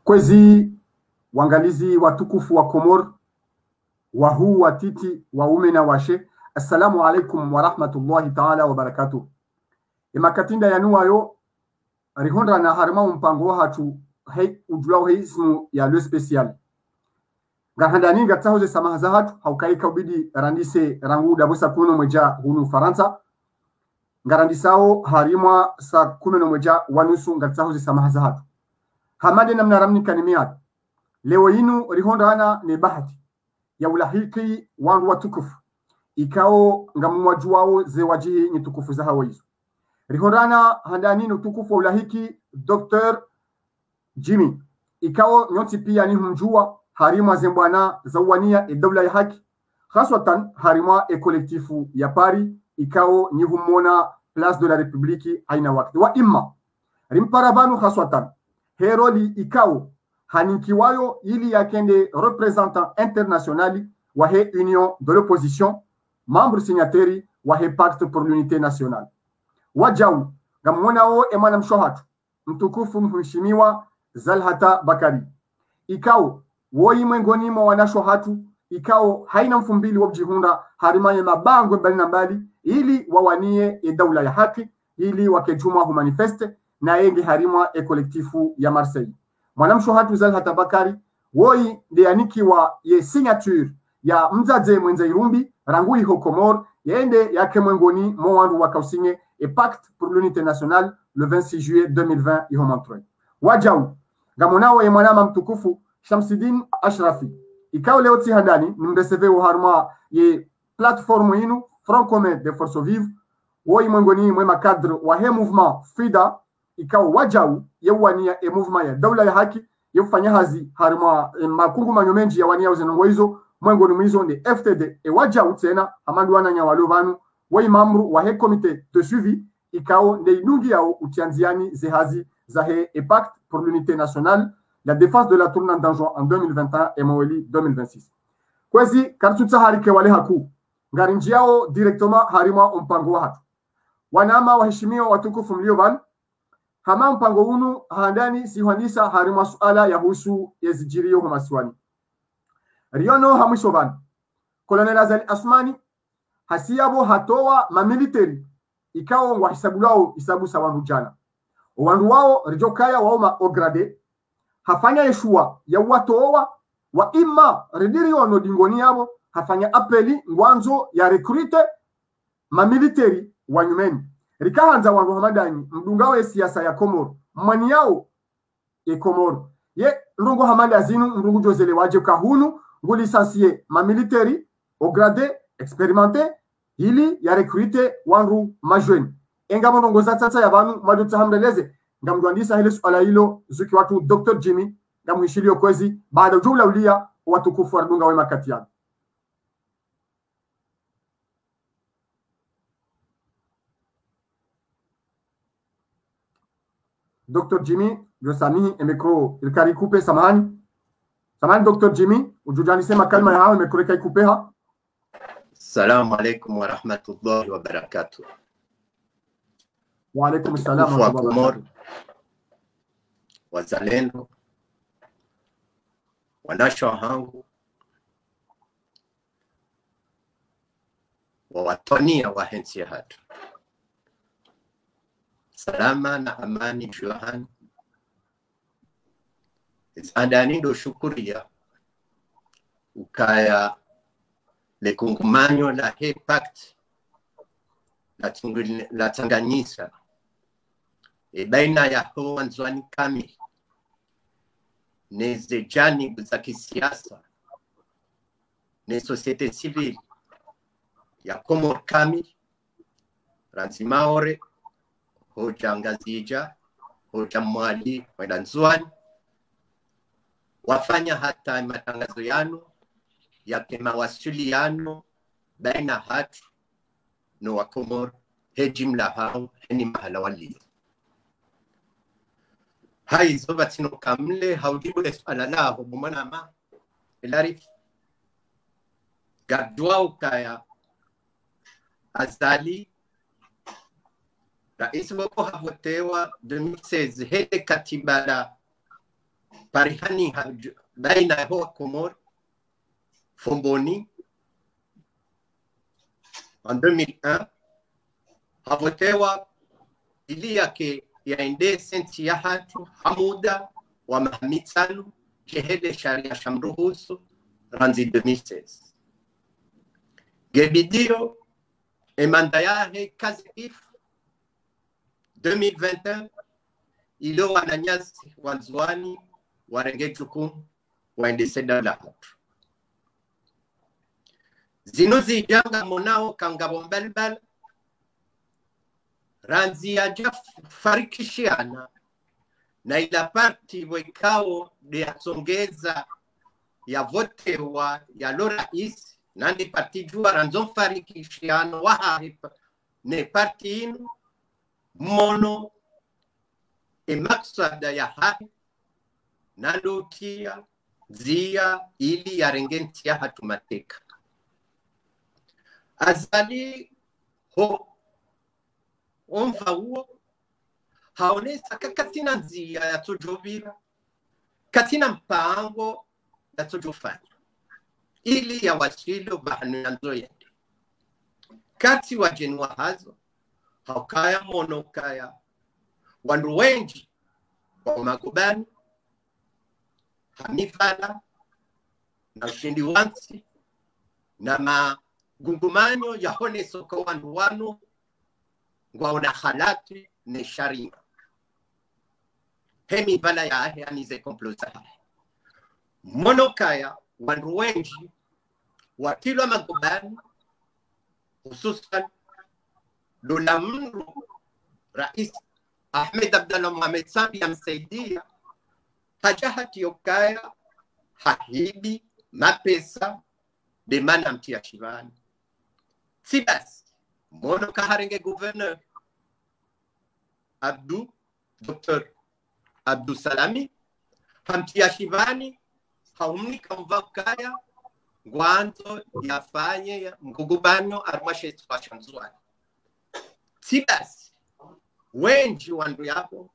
Kwezi wangalizi watukufu wa Komor wahuu watiti waume na washe, assalamu alaikum wa rahmatullahi ta'ala wa barakatuh. Imakatinda yanuwayo rihondra na harima mpango wa hatu hei ujulao hei ismu ya leo special. Gahandani ngatahoze samahaza hatu haukaika ubidi randise rangu dabusa kuno mweja hunu Faransa. Ngarandisao harima sa kuno mweja wanusu ngatahoze samahaza hatu. Hamade na mnaramni kanimiad. Leo inu rihondana ne bahati ya ulahiki wangu watukufu. Ikao ngamuwajuwao ze wajihi ni tukufu za hawa hizo. Rihondana handani ni tukufu wa ulahiki Dr. Jimmy. Ikao nyoti pia ni humjua harima zembwana za uwania e dawla ya haki. Khaswatan harima e kolektifu ya Paris. Ikao ni humona Place de la République aina wakati. Wa imma. Rimparabanu khaswatan. Heroli ikao haninkiwayo ili yakende représentant internationali wa he Union de l'opposition, membre signataire wa he Pacte pour l'unité nationale. Wajau gamonao emana mshohatu mtukufu mheshimiwa Zalhata Bakari. Ikao woi mwengoni mwa wanashohatu ikao haina mfumbili wa mjihunda harimaye mabango mbali na mbali ili wawanie e dawla ya haki ili wakejuma hu manifeste na enge harima e kolektifu ya Marseille. Mwanamsho hatu Zalhata Bakari woi ndianiki wa ye signature ya mzaze mwenza irumbi rangui ho Komor yende yake mwengoni mwandu wakausinye e Pacte pour l'unité nationale le 26 juillet 2020 iho Montreuil. Wajau gamonao e mwanama mtukufu Shamsidin Ashrafi ikao leo tihandani nimreseve uharma ye platform inu Front Commun des Forces Vives woi mwengoni mwema cadre wa he mouvement FIDA ikao wajau yewania e mouvement ya dawla ya haki yefanya hazi harima makungu manyomenji ya wania uzenongo hizo mwengo numizo ni FTD e wajau tena amandu wana nyawalo vanu wai mamru wa he comité de suivi ikao nde inungi yao utianziani zehazi za he e Pacte pour l'unité nationale la défense de la tournante d'Anjouan en 2021 et Maweli 2026. Kwezi kartutsa harike wale haku ngarinji yao directement harima mpango hatu wanama waheshimiwa watukufu mlio vanu hama mpango unu handani sihanisa harima suala ya husu yezijirio humaswani. Riono hamwisho vanu. Kolonel Azali Asmani hasiyabo hatowa mamiliteri ikao wa hisabulao isabu sawangu jana. Wandu wao rijokaya waoma ograde hafanya yeshua ya watowa wa ima rediriono dingoni yabo hafanya apeli ngwanzo ya rekrute mamiliteri wa nyumeni. Rikahanza wangu hamadani mdungawe siasa ya Komoro mwani yao e Komoro ye ndungu hamada zinu ndungu jozele waje kahunu ngu lisansiye ma militeri au grade expérimenté ili ya recruter wangu majweni enga monongo zatata ya banu maduta hamdeleze ngamdwandisa hile suala hilo zuki watu Dr. Jimmy ngamuhishilio kwezi baada jumla ulia watukufu wa ndunga wema kati yao. Dr. Jimmy, je sami e micro il kari coupe samani. Samani Dr. Jimmy, ujujani sema kalma ya hao micro kai coupe ha. Assalamu alaikum wa rahmatullahi wa barakatuh. Wa alaikum assalam wa rahmatullahi. Wazalendo wanasho hangu wawatonia wahensi hatu salama na amani juhan andani do shukuria ukaya le kungumanyo la he pact la Tanganyika baina ya ho Anzwani kami neze jani za kisiasa ne societe civile ya Komor kami Ranzimaore hoja Ngazija hoja Mwali wa Anzwani wafanya hata matangazo yano ya mawasiliano baina hatu no wa Komor hejimla hao heni mahala wali hai zoba tino kamle haujibu le swala lao bumana ma ilarif gadwa ukaya Azali rais wako havotewa 2016 hele katiba la parihani baina ya hoa Komor Fomboni en 2001 havotewa ili yake yaende senti ya hatu hamuda wa mahamitanu kehele sharia shamruhusu ranzi 2016 gebidio emanda yahe kazi if 2021 ilo wananyasi wanzwani warenge jukumu waende seda la hatu zinuzi janga monao kangabo mbelbel ranzi ya farikishiana na ila parti wekao de atsongeza ya vote wa ya lorais nandi parti jua ranzon farikishiana waharipa ne parti inu mono e maksada ya hari nalutia zia ili ya rengenti ya hatumateka Azali ho onfa huo haonesa katina nzia ya tujovira katina mpango ya tujofanya ili ya wasilo bahanu ya nzoyende kati wa jenua hazo haukaya monokaya wandu wengi wa magubani hamifala na ushindi wansi na magungumanyo ya hone soka wandu wanu ngwaona halati ne sharia hemi bala ya ahe anize komploza monokaya wandu wengi wakilwa magubani hususan dola mru rais Ahmed Abdallah Mohamed Sambi ya msaidia hajahati yokaya hahidi mapesa demana mtia shivani sibas mono kaharenge gouverneur Dr. Abdou Salami hamtia shivani haumni kamvakaya ngwanzo yafanye mgugubano armashe twashanzwani sibas wenji wandu yako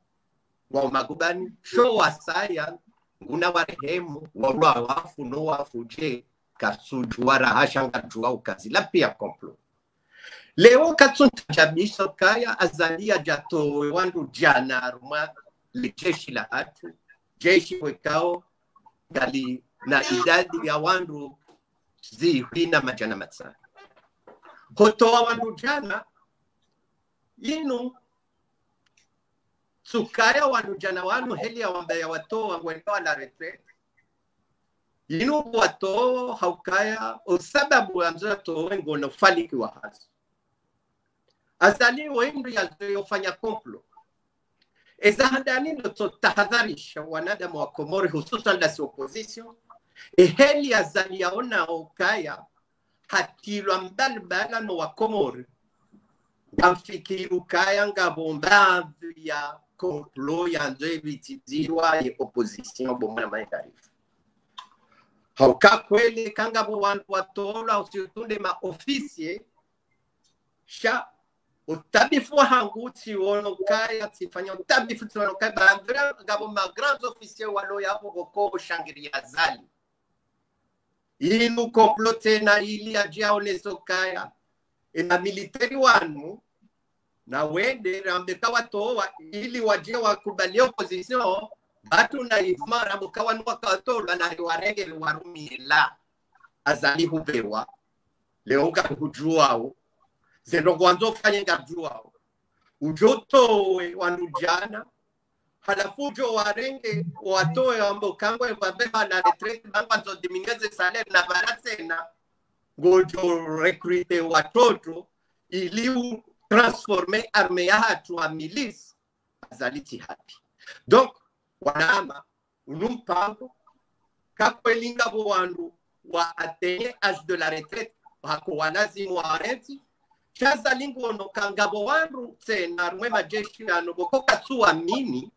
wa magubani show wasaya nguna warehemu wa wafu no wafu je kasujuara hashanga jua ukazi la pia komplo leo katsuntajabisha kaya azalia jato wandu jana aruma le jeshi la hatu jeshi wekao gali na idadi ya wandu zihina majana matsana kotoa wandu jana inu sukaya wandu jana wanu heli ya wambaya watoa wendo la retreat inu wato haukaya usababu amzo to wengo no faliki wa hazo azali wendu yazofanya komplo ezahadani no tahadharisha wanadamu wa Komori hususan la opposition heli azali yaona ukaya hatilwa mbalbala no wa Komori amfikiru kaya ngabomba ya komplo ya nzebitizirwa ya opposition bomana maitarifu hauka kweli kanga bo wantu watola usitunde ma officie sha utabifu hanguti wono kaya tifanya utabifu wono kaya bandra ngabo ma grands officiers walo yapo boko shangiria zali inu komplote na ili ajia oneso kaya ina militeri wanu na wende rambeka watoa ili waje wakubalie opposition batu na imara mukawa nwakatola na warege warumila azali hubewa leo ngakujuao zendo kwanzo fanye ngajuao ujotowe wanujana halafu jo warenge watoe ambo kangwe babeba na retraite bamba zo diminuer salaire na baratena gojo recruiter watoto ili transformer arme ya hatu wa milice azaliti hapi. Donc wanama unumpango kakwelinga bo wandu wa atteindre âge de la retraite hako walazimu warenti chaza lingo no kangabo wandu tena rumwe majeshi anoboko katsuwa mini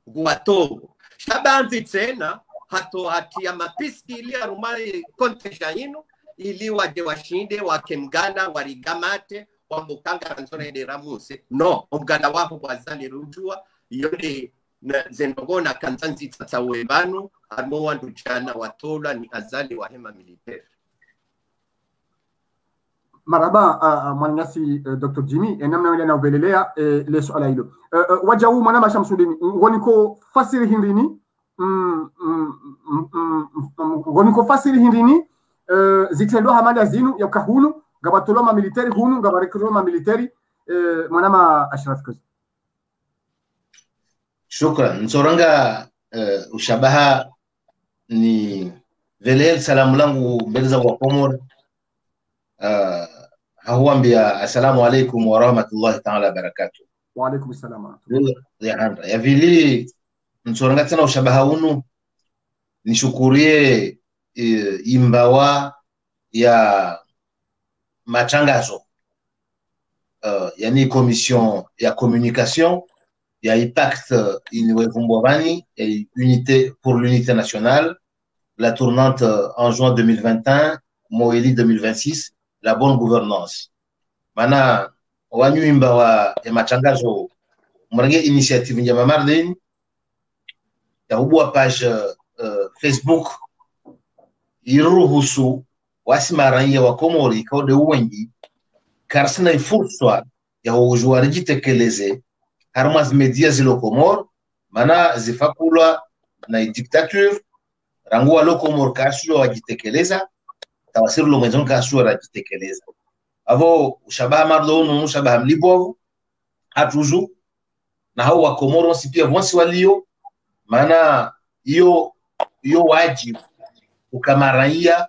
guatogo shabanzi tena hato hatia mapiski ili arumai kontesha ino ili waje washinde wakemgana warigamate wambukanga nzone de ramuse no omgana wapo wazali rujua yode zenogona kanzanzi tsawebanu armo wandu jana watola ni azali wa hema militaire. Maraba mwananyasi Dr. Jimmy namna wale na ubelelea le swala hilo waja huu mwana Shamsudini ngoniko fasiri hindini ngoniko fasiri hindini zitendo hamada zinu ya kahunu gabatoloma militari hunu gabarekroma militari mwana Ashraf Kozi. Shukran. Nsoranga ushabaha ni vele salamu langu mbele za Wakomor hahuambia assalamu alaikum wa rahmatullahi ta'ala wa barakatuh. Wa alaikum assalam. Ya vili nsoranga tena ushabaha unu nishukurie imbawa ya matangazo yani commission ya communication ya impact Iniwevumbwabani et unité pour l'unité nationale, la tournante en juin 2021, Moeli 2026, la bonne gouvernance. Mana wanyu imbawa ya matangazo mwange initiative njama Marlene ya hubua page Facebook iruhusu wasimaranya wa Komori kaude wengi karsina ifursa ya ujuari jitekeleze harmas media zilo Komor mana zifakula na dictature rangu wa Komor kasho wajitekeleza tawasiru lo mwenzon kasho wajitekeleza avo shabaha marlonu shabaha mlibovu hatuju na hao wa Komoro sipia vonsi walio mana iyo wajibu ukamaraia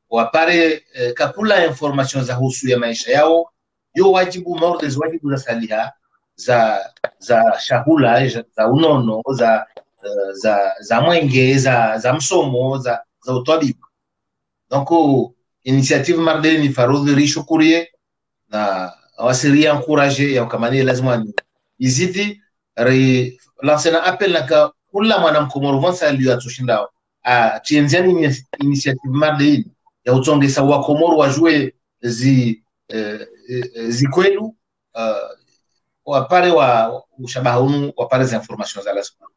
wapare kapula information za husu ya maisha yao yo wajibu mordes wajibu za saliha za shahula za unono za mwenge za msomo za utabibu. Donc initiative Marlene Faroudhi rishukurie na wasiria encourager ya ukamani lazima ni izidi lancena appel na kula mwana mkomoro vonsa aliyo atushinda tienziani initiative Marlene ya utongesa wa Komoro wajue zikwelu wapare wa ushabaha unu wapare za information za lazima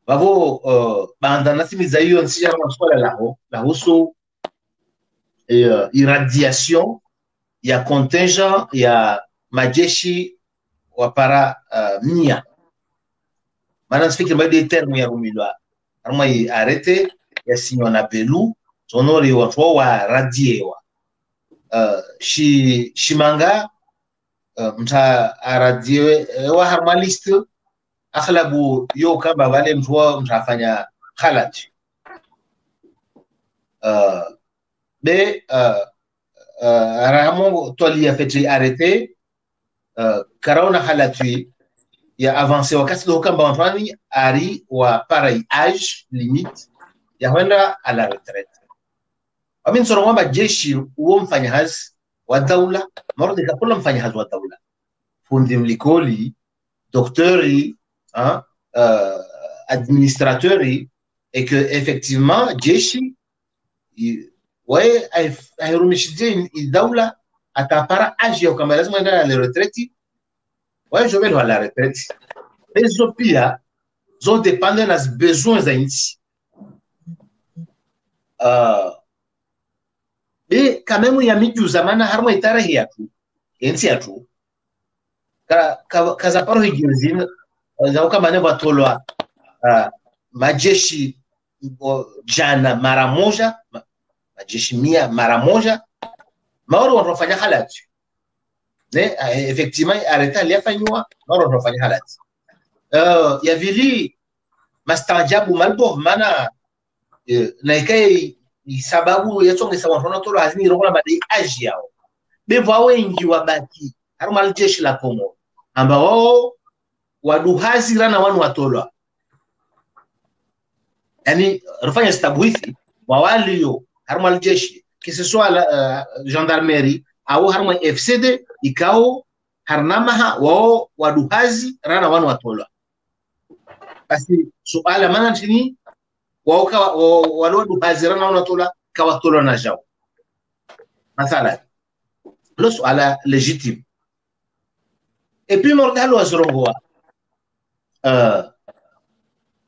bavo banda natimiza hiyo nsija kwa swala la husu irradiation ya contingent ya majeshi wapara mia maana nsifikiri baada terme ya rumilwa arma arete ya sinyo na belu sonori watu wa radiewa shimanga mta aradiewe wa harmalist akhlabu yo kamba wale mtafanya khalati aramo toli ya fetri arete karaona khalati ya avancer wakati do kamba wantwani ari wa pareil âge limite ya kwenda à la retraite. Amin sura kwamba jeshi huo mfanyakazi wa daula marudi kapula mfanyakazi wa daula fundi mlikoli doktori administratori et que effectivement jeshi ouais airumishije daula atapara âge ya kama lazima enda à la retraite. Ouais, je vais à la retraite. Les opia sont dépendants des besoins d'Haïti. be kamemu ya miju zamana harma itarehi yatu ensi yatu kaza paro higirezin za kama ne batolwa majeshi jana mara moja majeshi 100 mara moja maoro wanafanya halati ne effectivement arrêta aliyafanywa maoro wanafanya halati ya vili mastajabu malbo mana na ikai sababu yatonge sawa wana tolo hazini rola madai aji yao bevo wengi wabaki haruma jeshi la Komoro ambao waduhazi rana wanu watolwa yani rufanya stabwithi wawalio haruma jeshi kisiswa gendarmerie au haruma FCD ikao harnamaha wao waduhazi rana wanu watolwa basi suala maana chini wao walo duhazi rana wanu watolwa kawatolwa na jao mathala lo suala légitime et puis mordalo wazrongoa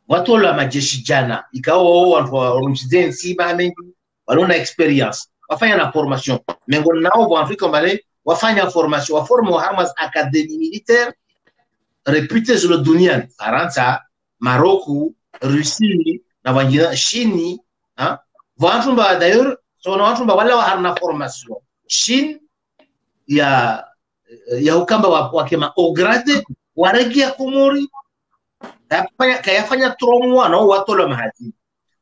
watolwa majeshi jana ikao watu warumchizensi bamengi walona experience wafanya na formation mengo nao wa Afrika mbale wafanya formation waforme wa armas académie militaire réputée sur le dunia Faransa Maroc Russie na wengine Chine watu mba d'ailleurs so na watu mba wala wa harna formation Chine ya ukamba wakema au grade waregia Komori kayafanya tromwa na watolwa mahali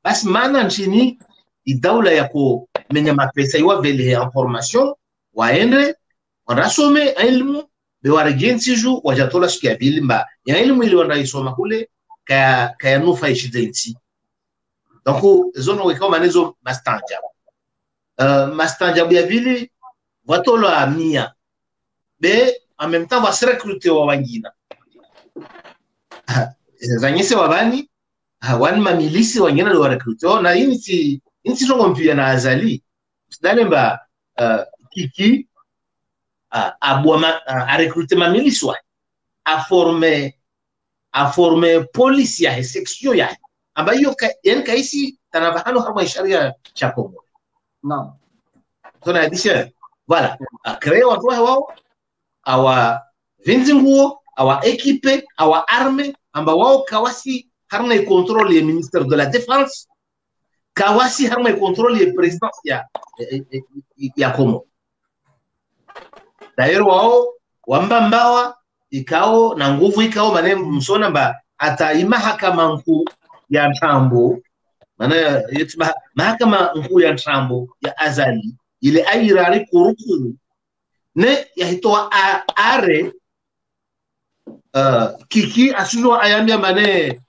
basi maana nchini idawla yako menya mapesa iwa vele information waende wanasome elimu be waregensi ju wajatola sikia bilimba ya elimu ile wanaisoma kule kaya nufa ishidensi donc zono wekao manezo mastanjabu ya vile watolwa 100 be en même temps va se recruter wa wangina zanyese wabani wani mamilisi wangina do recruter na insi songo mpia na azali dalemba kiki a recruter mamilisi wa a former police ya section ya ambayo kaisi tanavahano harma sharia cha Komoro naam tuna adisha voilà a créer watu wao awa vinzi nguo awa equipe awa arme amba wao kawasi harna contrôle le ministère de la défense kawasi harna contrôle le président ya Komoro d'ailleurs wao wambambawa ikao na nguvu ikao maneno msona mba ata mahakama nkuu ya Ntambo maana mahakama nkuu ya Ntambo ya azali ile airari kurukuru ne yahitoa are kiki asuno ayambia mane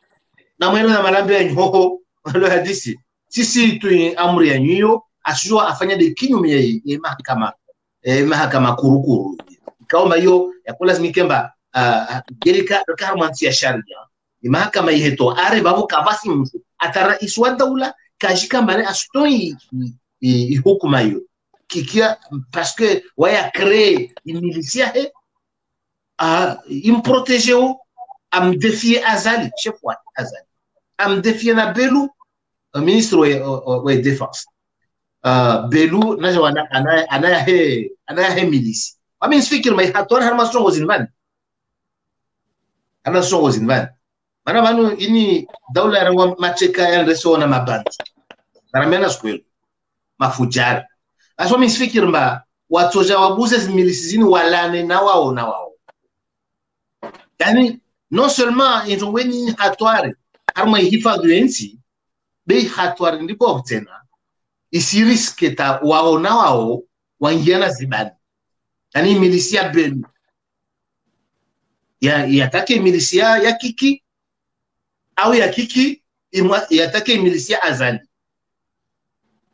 na mwene na malambi ya nyoho lo hadisi sisi tu amri ya nyo asuno afanya de kinyume ya mahakama kurukuru kaoma hiyo ya kula zimikemba gelika karmanti ya sharia mahakama yeto are babo kavasi mtu atara iswa daula kashika mane astoi hukuma hiyo kikia parce que waya créer une militia im protéger am défier azali chef wa azali am défier na Belu ministre wa défense Belu na jawana ana he milisi wami fikir mai hatwan har masongo zinman ana songo zinman mana manu ini daula rangwa macheka ya resona mabantu karamena skwelo mafujari aswa misfikir mba watoja wabuze milisi zini walane na wao yani non seulement ils weni hatware harma hifadhi ensi bei hatware ndipo tena isiriske ta wao wangiana zibani yani milisia Belu yatake milisia ya kiki au ya kiki yatake milisia azali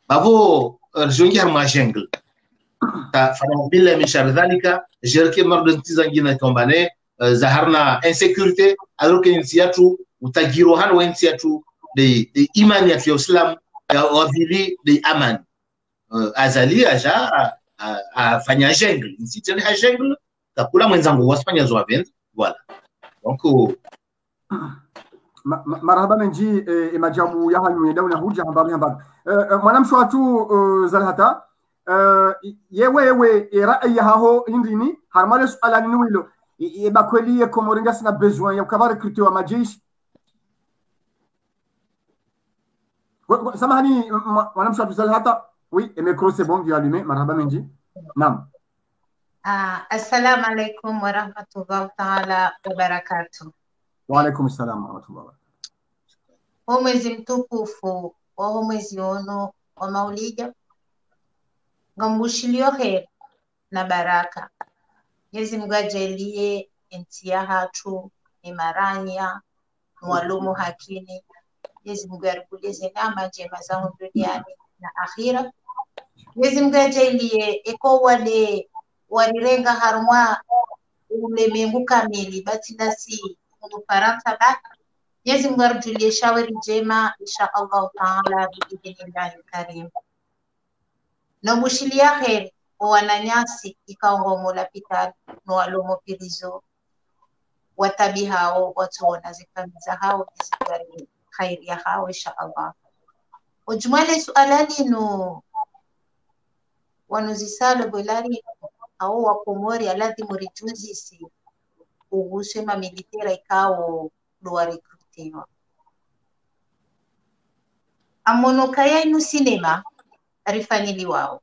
bavo jongi harma jungle ta fana bila mishar dhalika jerke mardenti zangina tombane zaharna insécurité alors que insiatu utagiro hano insiatu de imani ya Islam wavili de amani azali aja afanya jungle insitene ha jungle takula mwenzangu wasifanya zo event voilà donc marhaba menji majamu ya hanyu dauna huja habari mwanamsho watu zalhata yewe ra'ayi haho hindini harmale suala ni wilo ba kweli Komori sina besoin ya kava recruter wa majeshi. Samahani madame Shafizal hata oui et micro c'est bon, il est allumé. Marhaba Menji. Naam. Assalamu alaikum wa rahmatullahi ta'ala wa barakatuh. Wa alaikum assalam wa rahmatullahi wa barakatuh. Mwezi mtukufu wa mwezi ono wa Maulidi ngambushilio heri na baraka. Mwenyezi Mungu ajalie nchi ya hatu imaranya mwalumu hakini. Mwenyezi Mungu arikulize neema njema za duniani na akhira. Mwenyezi Mungu ajalie eko wale walirenga harumwa ulimwengu kamili batindasi Ufaransa ba. Mwenyezi Mungu arjulie shawari njema insha Allah taala biidhnillahi karim. Na mushilia heri wananyasi ikaongo mola pitali no walomo pilizo watabi hao watu wanazikamiza hao bizigari khairi ya hao insha Allah. Ujumale sualani no wanuzisalo bolari au wa Komori alati murijuzi si uguswe ma militera ikao do recrutewa amono kaya inu sinema rifanyili wao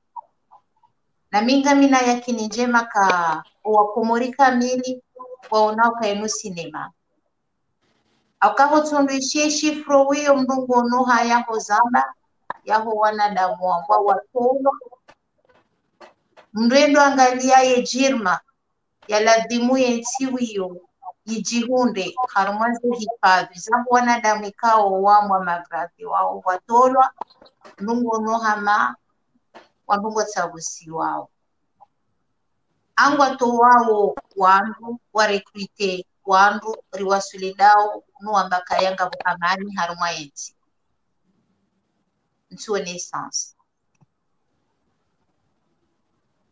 na minga mina yakini njema ka wa Komori kamili waonao kaya sinema akaho tunduishie shifro wiyo mdungu onoha yaho zamba yaho wanadamu ambao watono mrendo angalia ye jirma ya ladhimu ye nsiwiyo yijihunde harumaze hifadhi za wanadamu ikao wamwa magrathi wao watolwa ndungu onoha ma wandungu tabusi wao angwa to wao wandu warekrite wandu riwasulidao nuambaka yanga buhamani harumwa yensi nsuwe naissance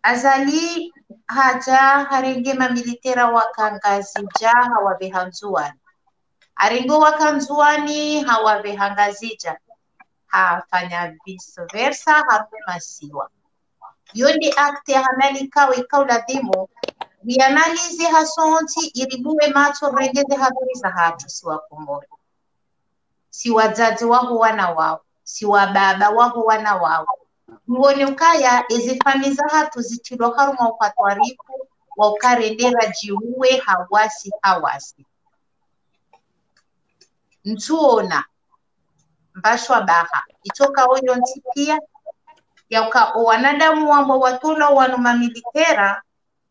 azali haja harengema militera wakangazija hawabehanzuani arengo wakanzuani hawabehangazija hafanya vice versa harume masiwa yonde akte hamali kawe kaula demo bianalize hasonti iribuwe macho rengeze habari za hatu siwa Komori si wazazi wao wana wao si wababa wao wana wao muone ukaya ezifamiza hatu zitilo haruma upatwarifu wa ukarendera jiuwe hawasi ntuona mbashwa baha itoka oyo ntipia ya uka wanadamu wambo watula wanuma militera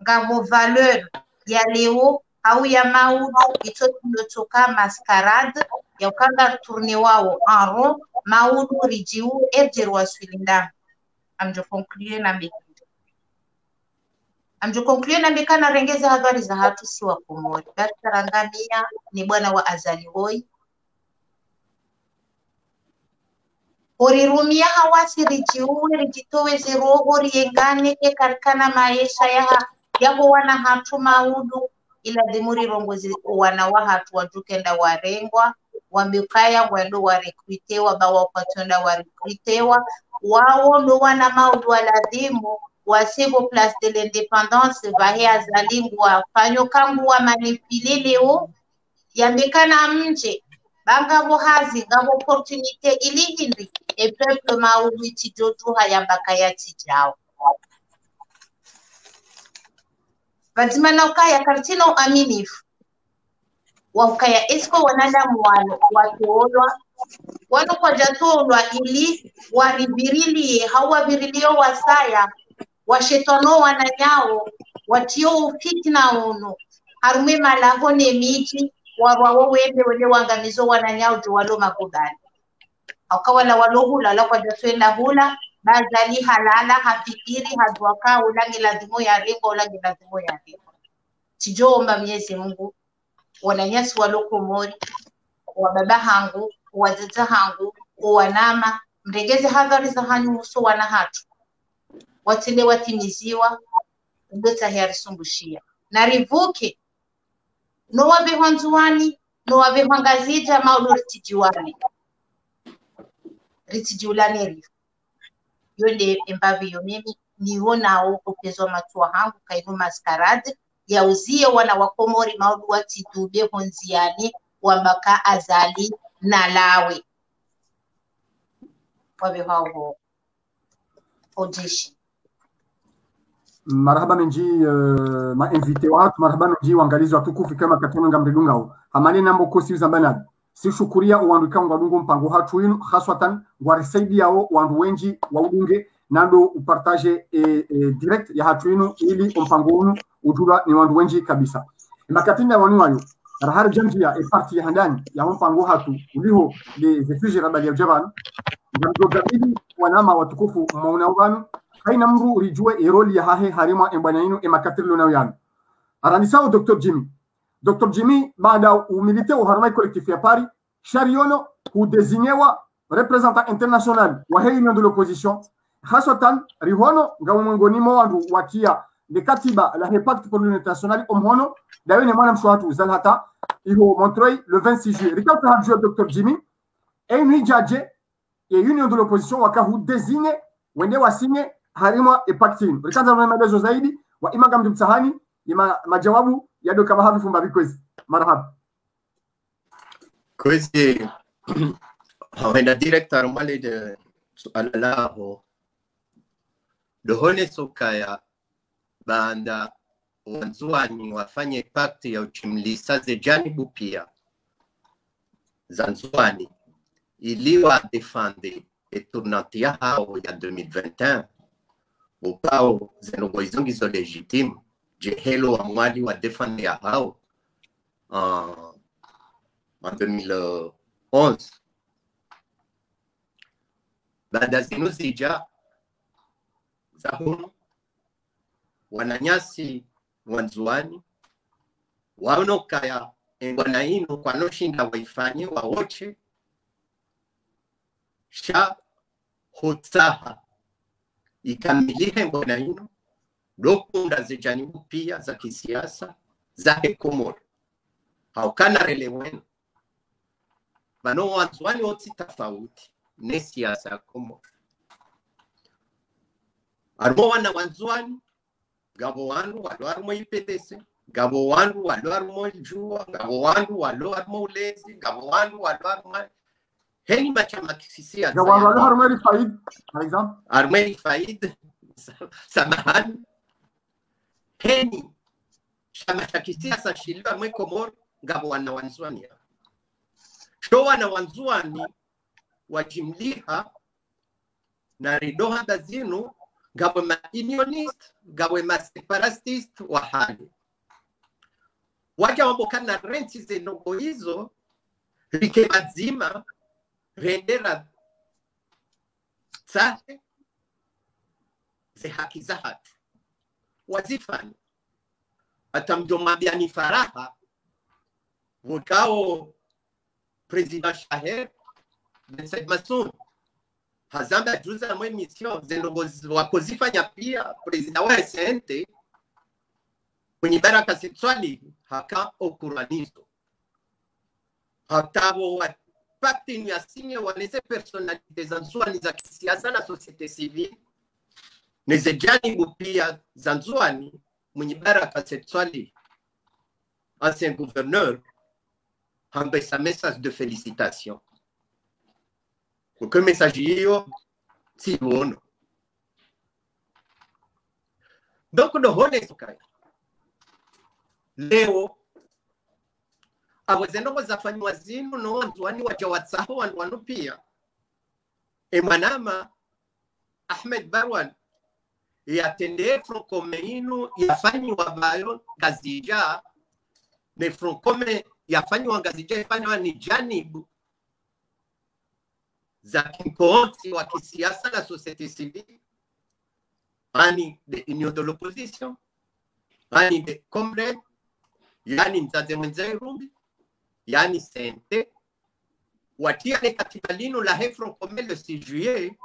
ngamo valeur ya leo au ya maudu itoka mascarade ya ukanga tourne wao en rond maudu rijiu erjeru wasulinda amjo conclure na mbikana rengeza habari za hatu si wa Komori batarangamia ni bwana wa azali hoi orirumia hawasi rijiuwe rijitowe zeroho riengane karikana maisha yaho wana hatu maudu ila dhimuri rongozi wana wa hatu wajukenda warengwa wambikaya wendo warekritewa bawa patonda warekritewa wao ndo wana maudu waladhimu wasigo place de l'indépendance vahe azalingu wafanyo kangu wa manipilileo yambikana mje banga bohazi ngabo opportunité ili hindi e peuple maudu itijotu hayambaka yatijao bazimana ukaya kartino aminifu wa ukaya esko wanadamu watuolwa wanu kwa jatolwa ili waribirilie hawabirilio wasaya washetono wananyao watio fitna ono harume malahone miji warwawo wende wale wangamizo wananyao juwalo magudani akawala walohula la kwa jatwenda hula bazali halala hafikiri haduaka ulangi lazimo ya rengo ulangi lazimo ya rengo tijomba Mwenyezi Mungu wananyasi walo Komori wa baba hangu wazaza hangu wanama mregeze hadhari za hanyu uso wana hatu watile watimiziwa ndota yarisumbushia na rivuke no wabe hanzuani no wabe hangazija maulo ritijiwani rifu yonde embavi yo mimi nionao kukezwa matua hangu kainu maskarade yauzie wana wakomori maudu watidube honziani wambaka azali na lawe wabe hao audition. Marhaba menji ma invité watu, marhaba menji waangalizi watukufu kama katuna ngamridungao hamani nambo kosi uzambana si shukuria uwanduka ngwadungu mpango hatu winu haswatan ngwarisaidi yao wandu wenji wa udunge nando upartage direct ya hatu winu ili mpango winu ujura ni wandu wenji kabisa makatinda wanu wayo rahar jamjia parti ya handani ya mpango hatu uliho les refugiés rabali ya jaban ngamdo gabidi wanama watukufu mauna wanu haina mru rijue eroli ya hahe harima embana inu emakatirlo na yanu aranisao Dr. Jimmy baada umilite uharumai collectif ya Paris Chariono kudesignewa representant international wa réunion de l'opposition hasatan rihono ngawo mongonimo wandu wakia de katiba la repacte pour l'unité nationale omhono dawe ne mwana mshwatu zalhata iho Montreuil le 26 juillet rikata hadjo Dr. Jimmy et une jaje et union de l'opposition wakahu désigné wende wasinye harima e pactine rikata na maelezo zaidi wa imagam mtahani ima majawabu yado kama havi fumba bikwezi marhaba kwezi hawenda director mali de alalaho dohone sokaya banda wanzuani wafanye pakti ya uchimlisa ze janibu pia zanzuani iliwa defende eturnanti ya hao ya 2021 upao zenogoizongizo legitime jehelo wa mwali wa defende ya hao en 2011 baada zinuzija za humu wananyasi wanzuani waonokaya engwana ino kwa noshinda waifanye waoche sha hotsaha ikamilihe engwana ino dokunda zijanibu pia za kisiasa za Komoro haukana relewenu bano wanzuani oti tofauti ne siasa Komoro armo wana wanzuani gabo wandu walwarmo IPDC gabo wandu walwarmo jua gabo wandu walwarmo ulezi gabo wandu walwarmo heni machama kisiasa gabo wandu walwarmo Faid par exemple Armeni Faid samahan heni chama cha kisiasa shilwa mwe Komoro gabo wana wanzuani sho wana wanzuani wajimliha na ridoha dazinu gabo ma unionist gabo ma separatist wa hali waja wambokana renti zenogo hizo rike mazima rendera sahe ze haki za hatu wazifani atamjomabia faraha wukao President Shaher Ben Said Massoud hazamba juza mwe mission zenogo wakozifanya pia president wa SNT kwenye baraka sexuali haka okuranizo hatabo wa pacte ni asinye waneze personalite zanzuani za kisiasa na societe civile neze janibu pia zanzuani mwenye baraka sexuali ancien gouverneur hambe sa message de félicitations que message hiyo si uono donc no hone sokai leo awezendo zafanywa zinu no wanzuani waja watsaho wandu pia emanama Ahmed Barwan yatende Francome inu yafanywa bayo gazija ne Francome yafanywa gazija yafanywa ni janibu za kinkoonti wa kisiasa na societe civile ani de union de l'opposition ani de comrade yani mzaze mwenze rumbi yani sente watia ne katiba lino la Francome le 6 juillet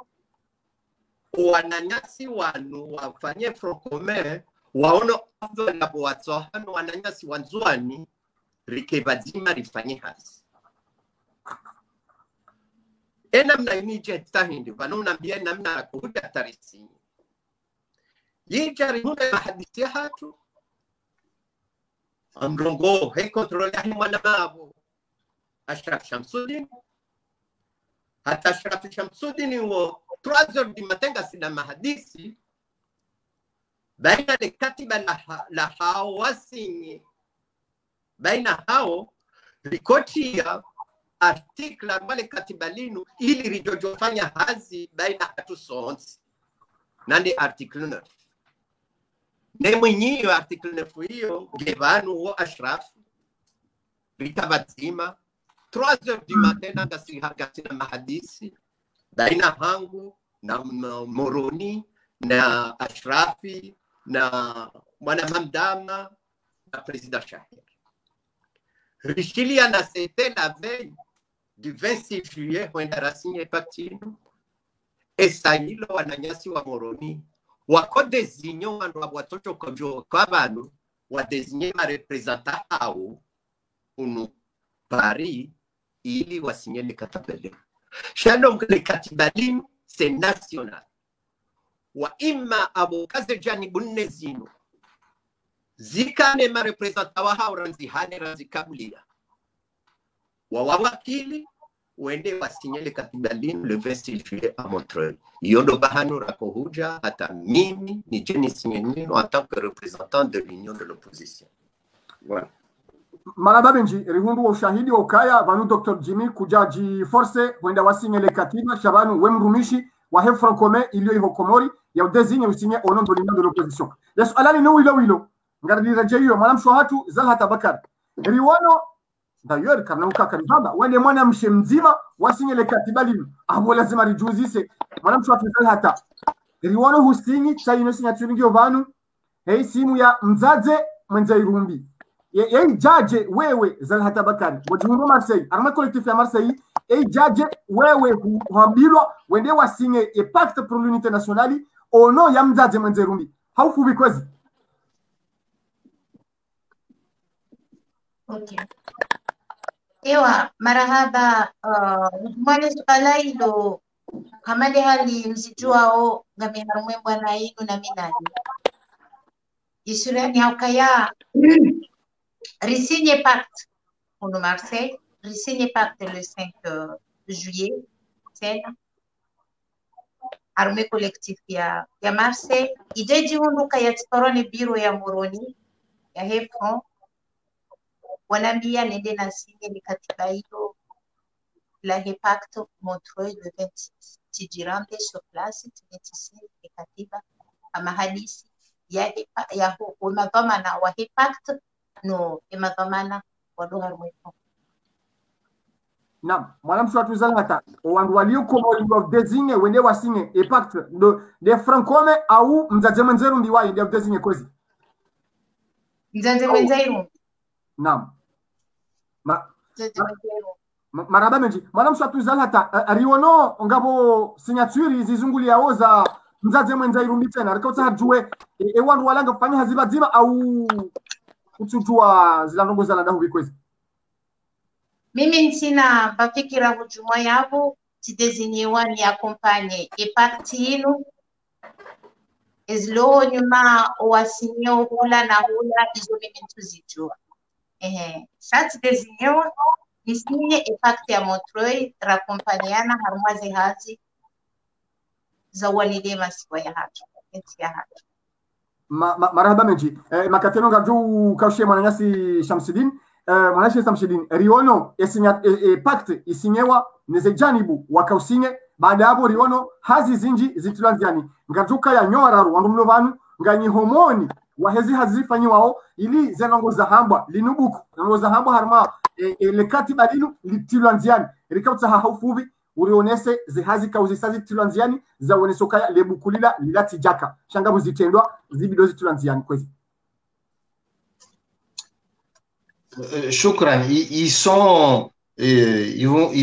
wananyasi wanu wafanye Francome waono na boatsohano wananyasi wanzuani rikebazima rifanye hasi ena mna imije tahindi vanona mbia namna kuhuda tarisini yijari hunde mahadisi hatu amrongo he kontrole ya mwana mabo Ashraf Shamsuddin hata Ashraf Shamsuddin wo 3 heures du matin gasina mahadisi baina de katiba la hao wasinyi baina hao rikotia article ambale katiba linu ili rijojofanya hazi baina hatu sonsi nande article 9 ne mwenyewe article 9 hiyo gevanu wo Ashraf ritabatima 3 heures du matin gasina mahadisi baina hangu na Moroni na Ashrafi na Mwana Hamdama na Président Shahir. Richilia na c'était la veille du 26 juillet when Rasigne Patino et Sailo wananyasi wa Moroni wako désigné wandu wa watoto kojo kwa banu wa désigné ma représentants hao unu Paris ili wasinye le katabele. Shalom le katibalin c'est national. Wa imma abokaze jani bunezino zikane ma representa wa hauranzi hane ranzi kabulia wa wawakili wende wasinyele katibalin le 26 juillet à Montreuil. Yondo bahano rakohuja hata mimi ni jeni sinyeno en tant que représentant de l'union de l'opposition. Voilà. Maraba Benji, rihundu wa ushahidi wa ukaya vanu Dr. Jimmy kujaji force wenda wasinyele katiba shabanu wemrumishi wa he francome ilio iho Komori ya udezinye usinye au nom de l'union de l'opposition. Yesu alani no wilo ngardi rajeyo mwanam shohatu Zalhata Bakar riwono d'ailleurs kana ukaka nzamba wende mwana mshe mzima wasinyele katiba lino abo lazima rijuzise mwanam shohatu Zalhata riwono husinyi chaino signature ngio vanu hei simu ya mzaze mwenza irumbi ye jaje wewe Zalhata Bakari wajihundu Marseille arma collectif ya Marseille e jaje wewe huambilwa wende wasinye e pacte pour l'unité nationale au nom ya mzaze mwenza irumbi haufu bikwezi. Okay. Ewa marahaba mwale suala hilo kamali hali msijuao ngame harumwe bwana inu na minani isurani haukaya resigne pacte pour le Marseille resigne pacte le 5 juillet tena arme collectif ya Marseille ijeji hunduka ya tiparone biro ya Moroni ya Hefron wanambia nende na sinye ni katiba hiyo la pacte Montreuil le 26 tijirande sur place tinetisi ni katiba ama hadisi ya umadhamana wa pacte no imadhamana wa dola mwepo. Naam, mwanam shohatu Zalhata wandu walio Komori wa designé wende wasinye e pacte de francome au mzaze mwenzeru ndiwaye ndio designé kwezi mzaze mwenzeru. Naam. Maraba Benji, mwanam shohatu Zalhata riwono ngabo signature zizunguli yao za mzaze mwenza irumbi tena rikauta hajue wandu walanga kufanya haziba zima au kututua zilanongo za nadahu bikwezi. Mimi nsina bafikira hujumwa yabo tidezinyewa ni akompanye e parti hilo ezlo nyuma wasinyo hula na hula izo mimi ntuzijua. Sasa tidezinyewa nisinye e parti ya Montreuil rakompanyana harmaze hazi za walide masiwa ya hatu. Marhaba Benji, makateno ngaju kaushe mwananyasi Shamsuddin mwanashi Shamsuddin riono pacte isinyewa nezejanibu wakausinye baada hapo riono hazi zinji zitulanziani ngajuka ya nyoraru wandumlo vanu nganyi homoni wahezi hazifanyi wao ili zenongo za hambwa linubuku zenongo za hambwa harma le katiba linu litulanziani rikauta haufubi urionese zihazi kauzisazi tulanziani za wenesokaya lebukulila lilati jaka shangabu zitendwa zibido zitulanziani kwezi. Shukran, ils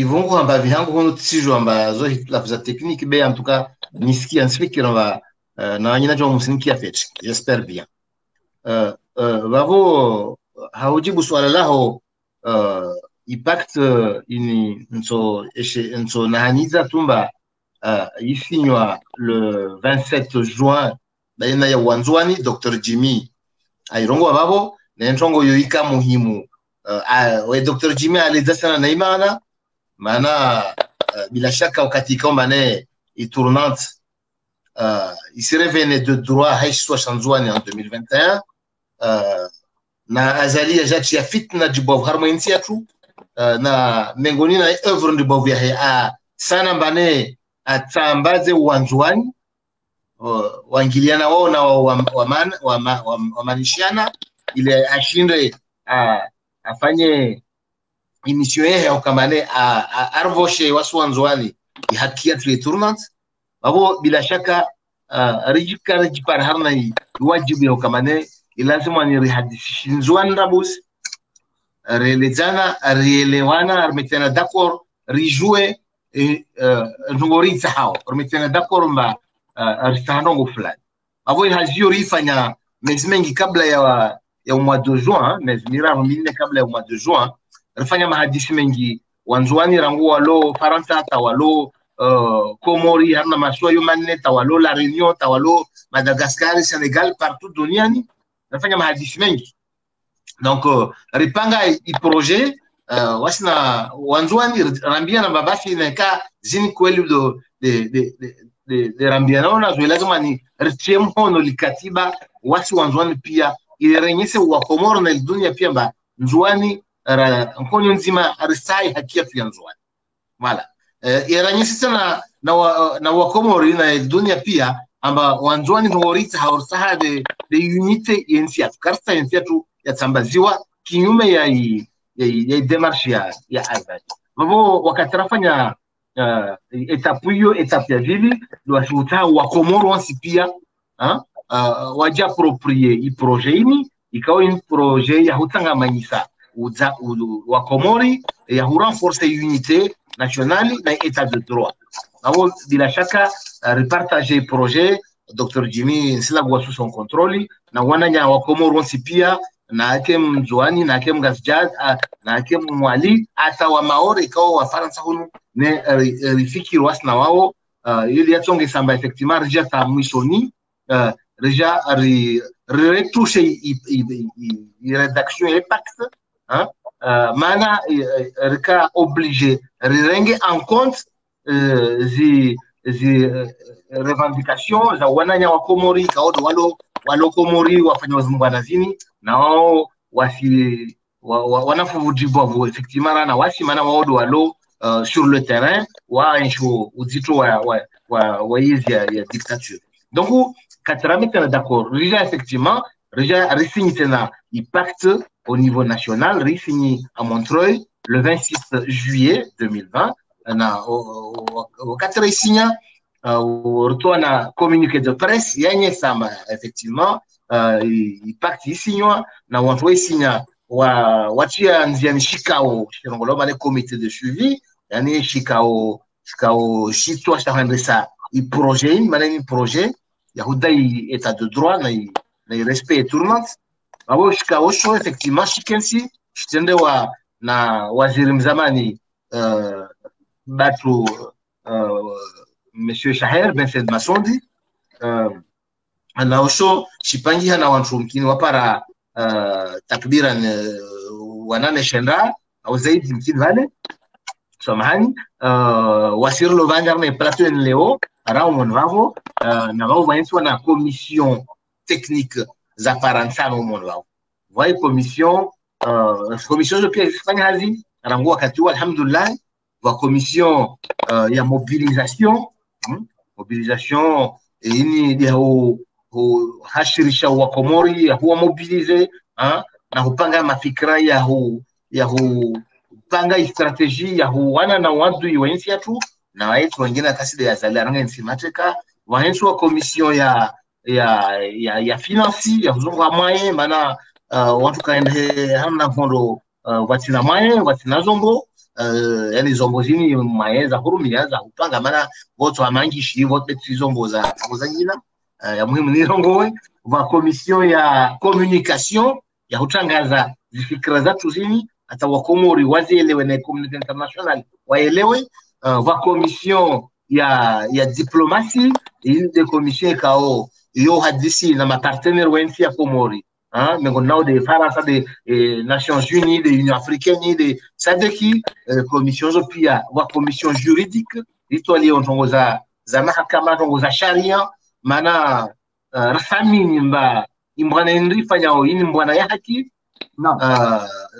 vont kwamba vihangu hono tisijwa amba zo la technique be en tout cas nisikia nsifikira va na nyina jo msinkia fetch j'espère bien vavo haujibu swala lao impact ini nso nahaniza tumba ifinywa le 27 juin baina ya wanzwani Dr. Jimmy airongo babo na ntongo yoika muhimu we Dr. Jimmy aliza sana na imana maana bila shaka wakati kama ne tournante il se revenait de droit haishwa shanzwani en 2021 na azali ya jati ya fitna jibov harmoinsi yatu na mengoni na œuvre ndibov ya sana mbane atambaze uwanjwani waingiliana wao na wamanishiana ile ashinde afanye emission yao kama ne arvoshe wasu wanjwani ihakia tu tournament babo bila shaka rijipar harna wajibu yao kama ne lazima ni rihadishinzwana bus relezana rielewana armetena d'accord rijouer nungoriza hao armetena d'accord mba aristandongo fulani avo ilhazio rifanya mezi mengi kabla ya mois de juin mezi miraru minne kabla ya mois de juin rifanya mahadisi mengi wanzuani rangu walo Faransa tawalo Komori harna maswa yumanne tawalo La Réunion tawalo Madagascar Senegal partout duniani rifanya mahadisi mengi donc ripanga i projet wasina wanzuani rambia na babasi na ka zini kweli de rambiana zo lazima ni rtm hono likatiba wasi wanzuani pia irenyese wa Komoro na dunia pia ba nzuani nkonyo nzima arisai hakia pia nzuani wala irenyese sana na wa Komoro na dunia pia amba wanzuani ngorita haursaha de unité yensia karta yensia tu yatambaziwa kinyume ya demarche ya Azali babo wakatarafanya etape ya vili washuta wa Komoro wansi pia waja approprier i projet ini ikawa in projet ya hutangamanyisa wa Komori ya renforcer unité nationale na état de droit babo bila shaka repartager projet Dr. Jimmy Nsilagu sous son contrôle na wananya wa Komoro wansi pia na akem Mzwani na akem Gazjad na akem Mwali hata wa Maori ikawa wa Faransa hunu ne rifiki wasna wao ili yatonge samba effectivement rija ta mwishoni rija retouche i rédaction impact mana rika obligé renge en compte zi revendications za wananya wa Komori kaodo walo Komori wafanya wazungwanazini na wao wasi wanafujibu effectivement na wasi mana waodo walo sur le terrain wa insho uzito wa hizi ya dictature donc katramete d'accord déjà effectivement déjà resigné tena impact au niveau national resigné à Montreuil le 26 juillet 2020 na wakati signé retourne na communiqué de presse yenye sama effectivement impact isinywa na watu wasinya wachia nziani shikao shirongolo male comité de suivi yani shikao shitwa shahandesa i projet manani projet ya hudai état de droit na respect tournant abo shikao sho effectivement shikensi shitende na waziri mzamani batu Monsieur Shaher Ben Said Masondi anaosho shipangi hana wantu mkini wapara takbiran wanane shenda au zaidi mkini vale samahani wasirlo vangarne plateau en leo arao monwavo na wao vainsi wana commission technique za paransano monwavo vai commission zo pia zifanya hazi rangu wakati wa alhamdulillah wa commission ya mobilisation ini ya hashirisha wa Komori ya huwa mobilize na hupanga mafikra ya hupanga strategy ya huwana na wadu iwensi ya tu na waitu wengine kaside ya zali aranga insimateka wahensu wa commission ya finansi ya huzungu amaye mana watu kaende hamna fondo watina maye watina zombo yani zombo zini maeza hurumia za upanga mana voto amangishi voto zombo za ngina ya muhimu ni rongowe wa commission ya communication ya hutangaza zifikira zatu zini hata wa Komori wazielewe na community international waelewe wa commission ya diplomatie ile de commission kao yo hadisi na mapartenaire wensi ya Komori mengonao de Faransa de Nations Unies de Union Africaine de sadeki commission zo pia wa commission juridique litwali ontongoza za mahakama ontongoza sharia mana rasamini mba imbwana ndri fanyao ini mbwana ya haki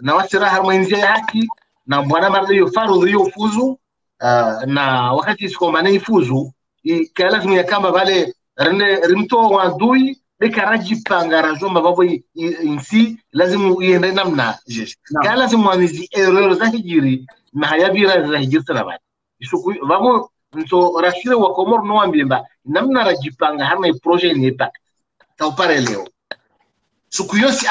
na wasira harmonia ya haki na mbwana marle yo faru yo fuzu na wakati sikomane ifuzu lazima ya kama vale rimto wadui bekaraji pangara jomba babo insi lazima iende namna jeshi lazima wamizi error za hijiri na hayabira za hijiri sana isuku vamo nto rashire wa Komoro no ambimba namna rajipanga hana projet ni impact taupare leo suku yosi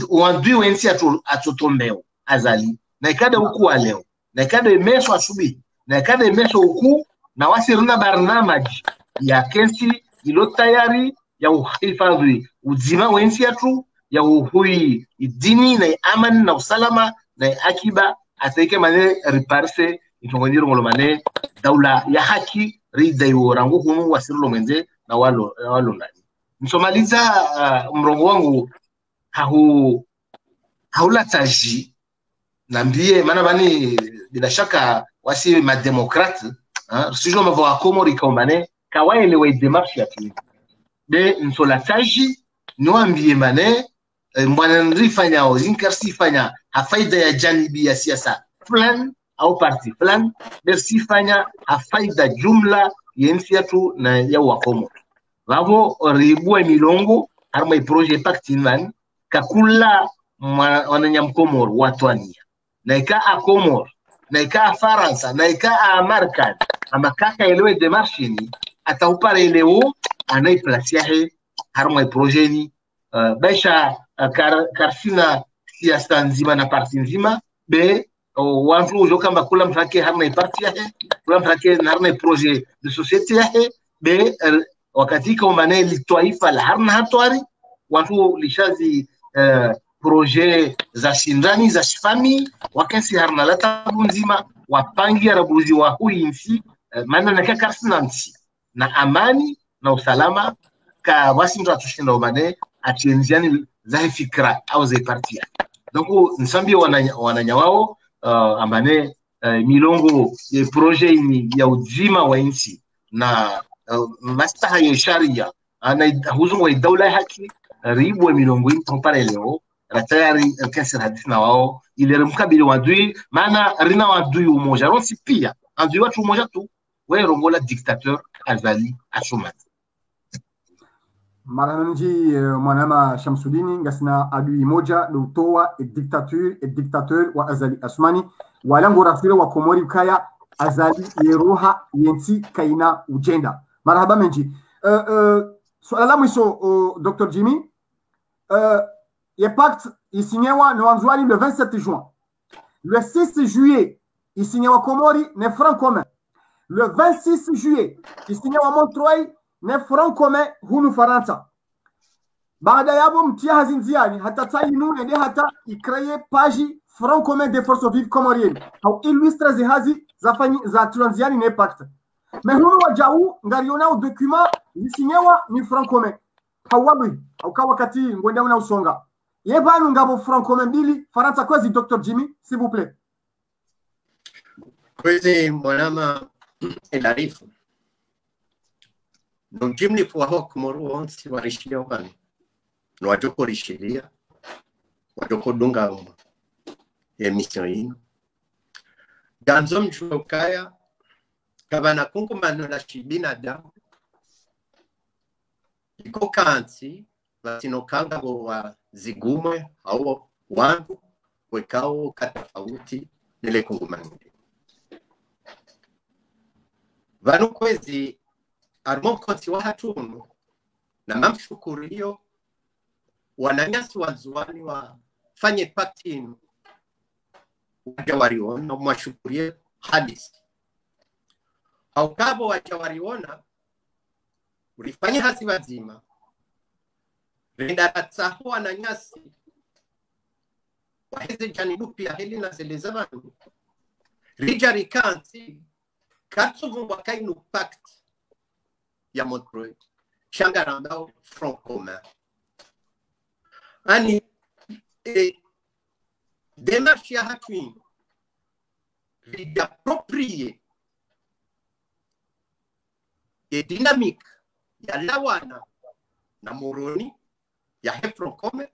wadui wensi atotombeo azali na ikada huku wa leo na ikada imeso asubi na ikada imeso huku na wasiruna barnamaji ya kesi ilo tayari ya uhifadhi uzima wensi yetu ya uhui idini na amani na usalama na akiba ataike mane riparse itongonyiro ngolomane daula ya haki rida yorangu hunu wasirulo mwenze na walo ndani msomaliza mrongo wangu haula taji na mbie maana bani bila shaka wasi mademokrate sijo mavo Komori kaumane kawaele wa démarche ya tu de nsolataji noambie mane mbwana nrifanya au zinkarsifanya hafaida ya janibi ya siasa fulani au parti fulani bersifanya hafaida jumla yensi yetu na ya wakomo wavo ribua milongo harma projet pactinman kakula wananyamkomor watwania na ika akomor na ika Faransa na ika Amerika ama kaka elewe demarche ni ataupare leo anaiplasia he harma projeni baisha karsina siasa nzima na parti nzima be wantu ujokamba kula mtake harma parti yake kula mtake harma projet de société yake be wakati kwa maana litwaifa la harma hatwari wantu lishazi projet za shindani za shifami wakensi harna la tabu nzima wapangi arabuzi wa huinsi maana na karsina nsi na amani na usalama ka wasi mtu atushinda umane atienziani za fikra au za partia donc nsambi wananyawao ambane milongo ya projet ya uzima wa nchi na mastaha ya sharia ana huzo wa daula haki ribu milongo mpare leo ratayari kansa hadithi na wao ile mkabili wadui maana rina wadui umoja ronsi pia andui watu umoja tu wewe rongola dictateur azali ashumati Maranji mwanama Shamsudini ngasina adui moja lutoa dictateur wa azali asmani walango rafire wa Komori kaya azali yeroha yensi kaina ujenda marhaba menji swala la mwisho Dr. Jimmy le pacte il signewa no anzwani le 27 juin le 6 juillet il signewa Komori ne franc commun le 26 juillet il signewa Montreuil ne franc commun hunu Faransa baada yabo mtia hazinziani hata tainu ende hata ikreye page franc commun des forces vives comoriennes au illustre zihazi za transiani ne pacte mais hunu wajau ngariona au document lisinyewa ni franc commun hawabi au kwa wakati ngwenda una usonga yebanu ngabo franc commun bili Faransa kwezi Dr. Jimmy s'il vous plaît kwezi mwanama elarifu nungimni fuwa Komoro onsi warishilia wani nwajoko rishilia wajoko dunga emission ino ganzo mjua kaya kabana kunkumano la shibina damu iko kansi batino kanga wa zigumwe au wangu wekao katafauti nile kunkumano vanu kwezi armon konti wa hatunu na mamshukurio wananyasi wazuani wa fanye paktinu wajawariona mwashukurie hadisi au kabo wajawariona ulifanya hasi wazima rendaratsaho wananyasi waheze janibu pia heli na zele zamani rijari kansi katsuvu wakainu pakt ya Montreuil changarandao front commun ani démarche ya hatuini d'approprier et dynamique ya lawana na moroni ya he front commun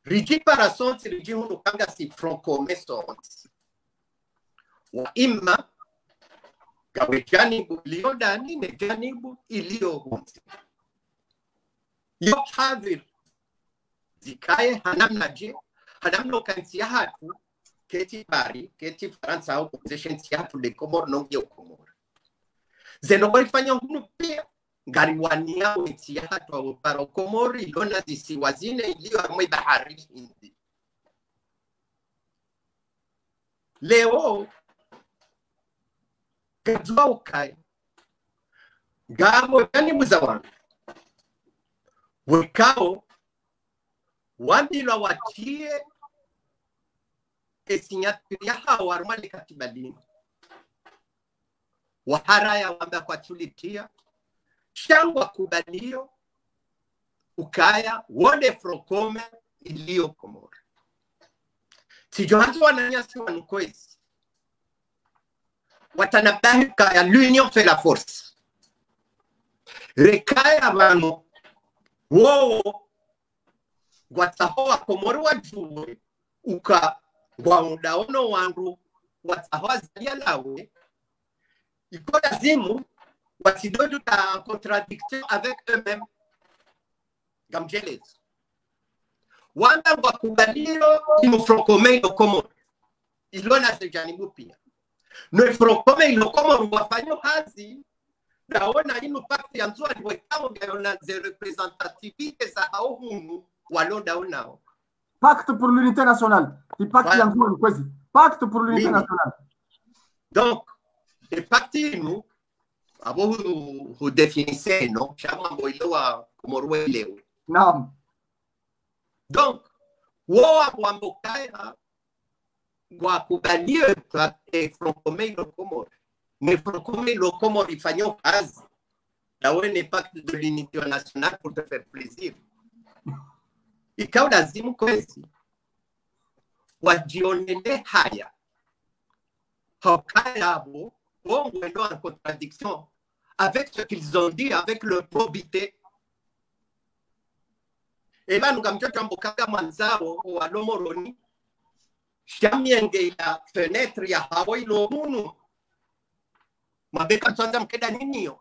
riji para sonsi riji hunu kanga si front commun sonsi wa imma gawe janibu iliyo ndani na janibu iliyo nje. Yo hadhir zikaye hanamna ukansia hatu keti Paris, keti Fransa au position si hatu de Komoro nongi Komoro. Zeno walifanya hunu pia ngariwania wensia hatu au para Komoro ilona zisiwazine iliyo amwe bahari Hindi. Leo kajua ukai ngamo yani muzawana wekao wandilwa wachie esinyaturia hawa arumali katibadini waharaya wamba kwa tulitia shangwa kubalio ukaya wone frokome iliyo Komoro sijohanzo wananyasi wanukwezi watanabahi kaya l'union fait la force rekaya abantu wowo gwatahoa Komoro wajuwe uka gwaudaono wangu watahoa zalia lawe iko lazimu wasidodu ta contradiction avec eux-mêmes gamjelezi wanda wakubalio ino frokome ino Komoro ilona sejanibu pia no frokome ino Komoro wafanyo hazi naona ino pakti ya nzua niwekao na ze representativite za hao hunu walonda unao. Pacte pour l'unité nationale. Il pacte ya nzua nikwezi. Pacte pour l'unité nationale. Donc, le pacte nous abo hu définissé non chama mboilo wa Komoro leo. Naam. Donc, wo ambokaya wa kubalie frokome ino Komoro. Mais frokome ino Komoro ifanyo kazi. La ONU pacte de l'unité nationale pour te faire plaisir. Ikawa lazimu kwezi wajionele haya hokaya abo wongwendo en contradiction avec ce qu'ils ont dit, avec leur probité. Et là, nous avons dit manzao wa lomoroni shamienge ya fenêtre ya Hawaii lo munu mabeka msanza mkeda ninio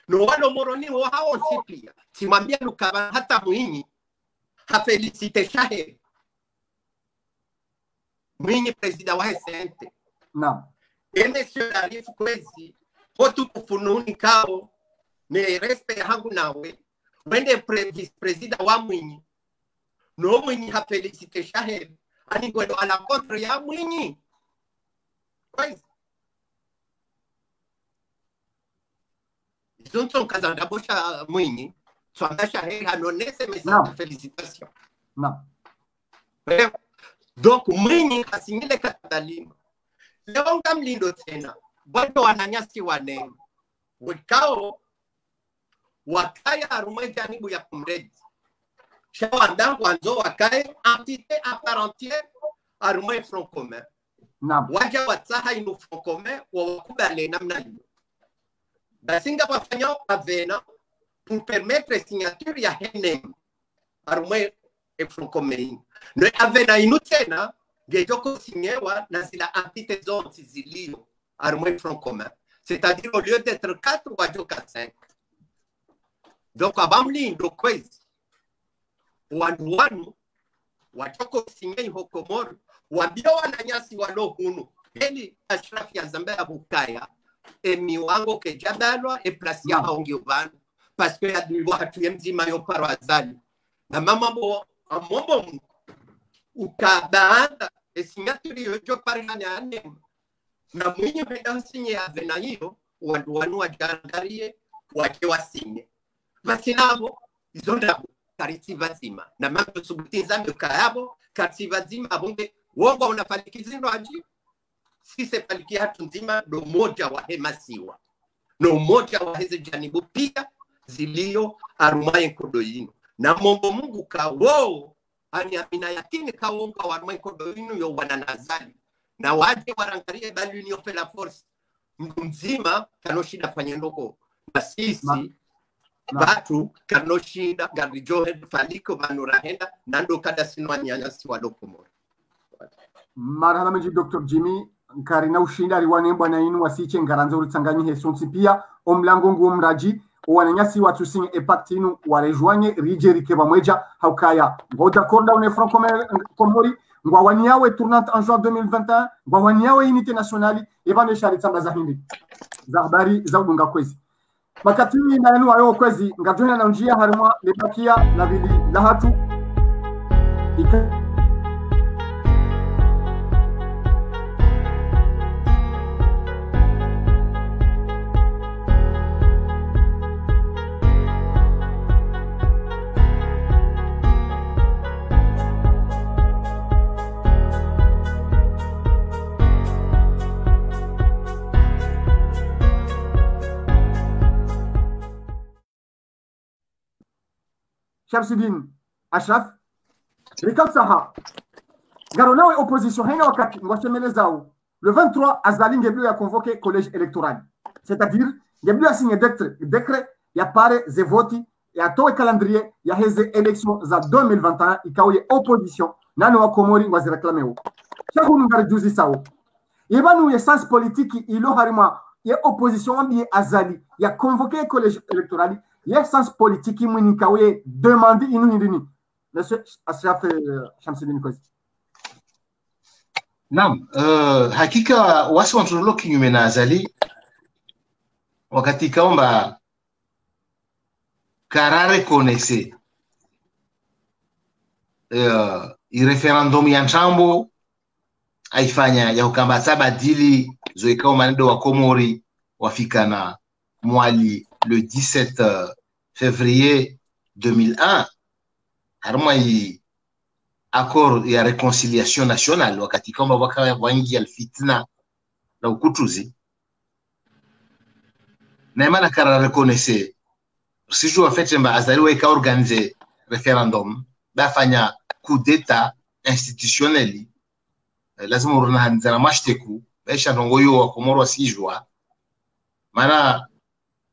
no walo moroni wo hao sipia simambia lukaba hata Mwinyi hafelicite shahe Mwinyi president wa SNT naam monsieur Arif kwezi hotu kufununi kao ne respect hangu nawe wende president wa Mwinyi no Mwinyi hafelicite shahe ani gwendo ala contre ya Mwinyi kwezi Ils sont casés dans la Mwinyi, sont achahés à non-nesse message de félicitations. Non. Donc, Mwinyi a signé le Katabalima. Le Ongam Lindo Tena, Bodo Ananyasi Wane, Wikao, Wakaya Arumejani Bouya Kumred. Shawanda Wanzo Wakaya, entité à part entière, Arumé Front commun. Waja Watsaha inu Front commun, Wakubale Namnayo. Basinga wafanya avena pour permettre la signature ya Henem arumwe e Francomein. No avena inutena gejoko signewa na zila entité zone zilio arumwe Francomein. C'est-à-dire au lieu d'être 4 wajoka 5. Donc abamli ndo kwezi wanduanu wajoko signé ho Komoro wambia wananyasi walo hunu heli Ashraf ya Zambia bukaya et miwango ke jadalwa e place ya hongi ubanu parce que ya duwa hatu mzima yo paro azali na mama bo amombo ukabaanda e signaturi yo jo parina ane na Mwinyi penda sinye avena hiyo wanduanu wajangarie wake wasinye basi nabo izonda kariti vazima na mambo subutiza mkayabo kariti vazima bonde wongo unafanikizindo aji si sepaliki hatu nzima do moja wa hemasiwa no moja wa hizi janibu pia zilio arumaye kodo yinu na mombo Mungu kawo ani amina yakini kaunga arumaye kodo yinu yo wananazali na waje warangarie bali ni ofela force mzima kanoshinda fanya ndoko na sisi batu kanoshinda garijohe faliko banurahenda nando kada sinwa nyanyasi wa Komoro. Marhaba mji Dr. Jimmy karina ushinda riwane bwana yinu wasiche ngaranza ulitanganyi hesonsi pia omlango ngu mraji wananyasi watu sinye epaktinu warejuanye rijeri keba mweja haukaya ngoda korda une franco komori ngwa waniawe tournante en juin 2021 ngwa waniawe unité nationale ebane shari tsamba za hindi za habari za udunga kwezi makatini na yenu ayo kwezi ngajona na njia harima lebakia na bili lahatu Shamsuddin Ashraf Rikab Saha Garonawe opposition hena wakati ngwashemele zao le 23 Azali Ngeblu a convoqué collège électoral c'est-à-dire Ngeblu a signé décret ya pare ze voti ya towe calendrier ya heze élection za 2021 ikawe opposition nani wa Komori wazireklameo shahunu ngari juzi sao ibanu ya sens politique ilo harima ya opposition ambi Azali ya convoqué collège électoral il sens politique qui kawe demander inuni monsieur Ashraf Shamsuddin Kozi. Naam, hakika wasi wanatulo kinyume na Azali wakati kaomba karare konese i referendum ya Nchambo aifanya ya ukamba sabadili zoikao manedo wa Komori wafika na mwali le 17 février 2001 harma yi accord ya réconciliation nationale wakati kama waka wangi alfitna na ukutuzi na imana kara reconnaître si je en fait mba Azali wa ka organiser référendum bafanya coup d'état institutionnel lazima uruna nzara mashteku baisha ndongoyo wa Komoro wasijwa maana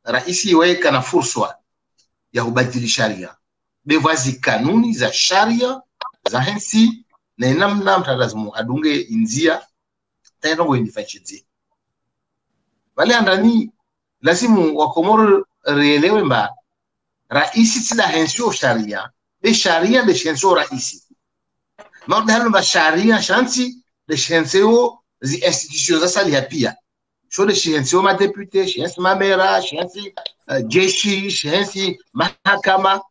raisi weka na fursa ya kubadili sharia bevazi kanuni za sharia za hensi na namna mtalazimu adunge inzia tayari ngo indifachizi wale andani lazimu wa Komoro reelewe mba raisi sila hensio sharia be sharia de hensio raisi maana halo mba sharia shanti de hensio zi institutions za sali pia shode hensio ma député hensio ma mera hensio jeshi hensio mahakama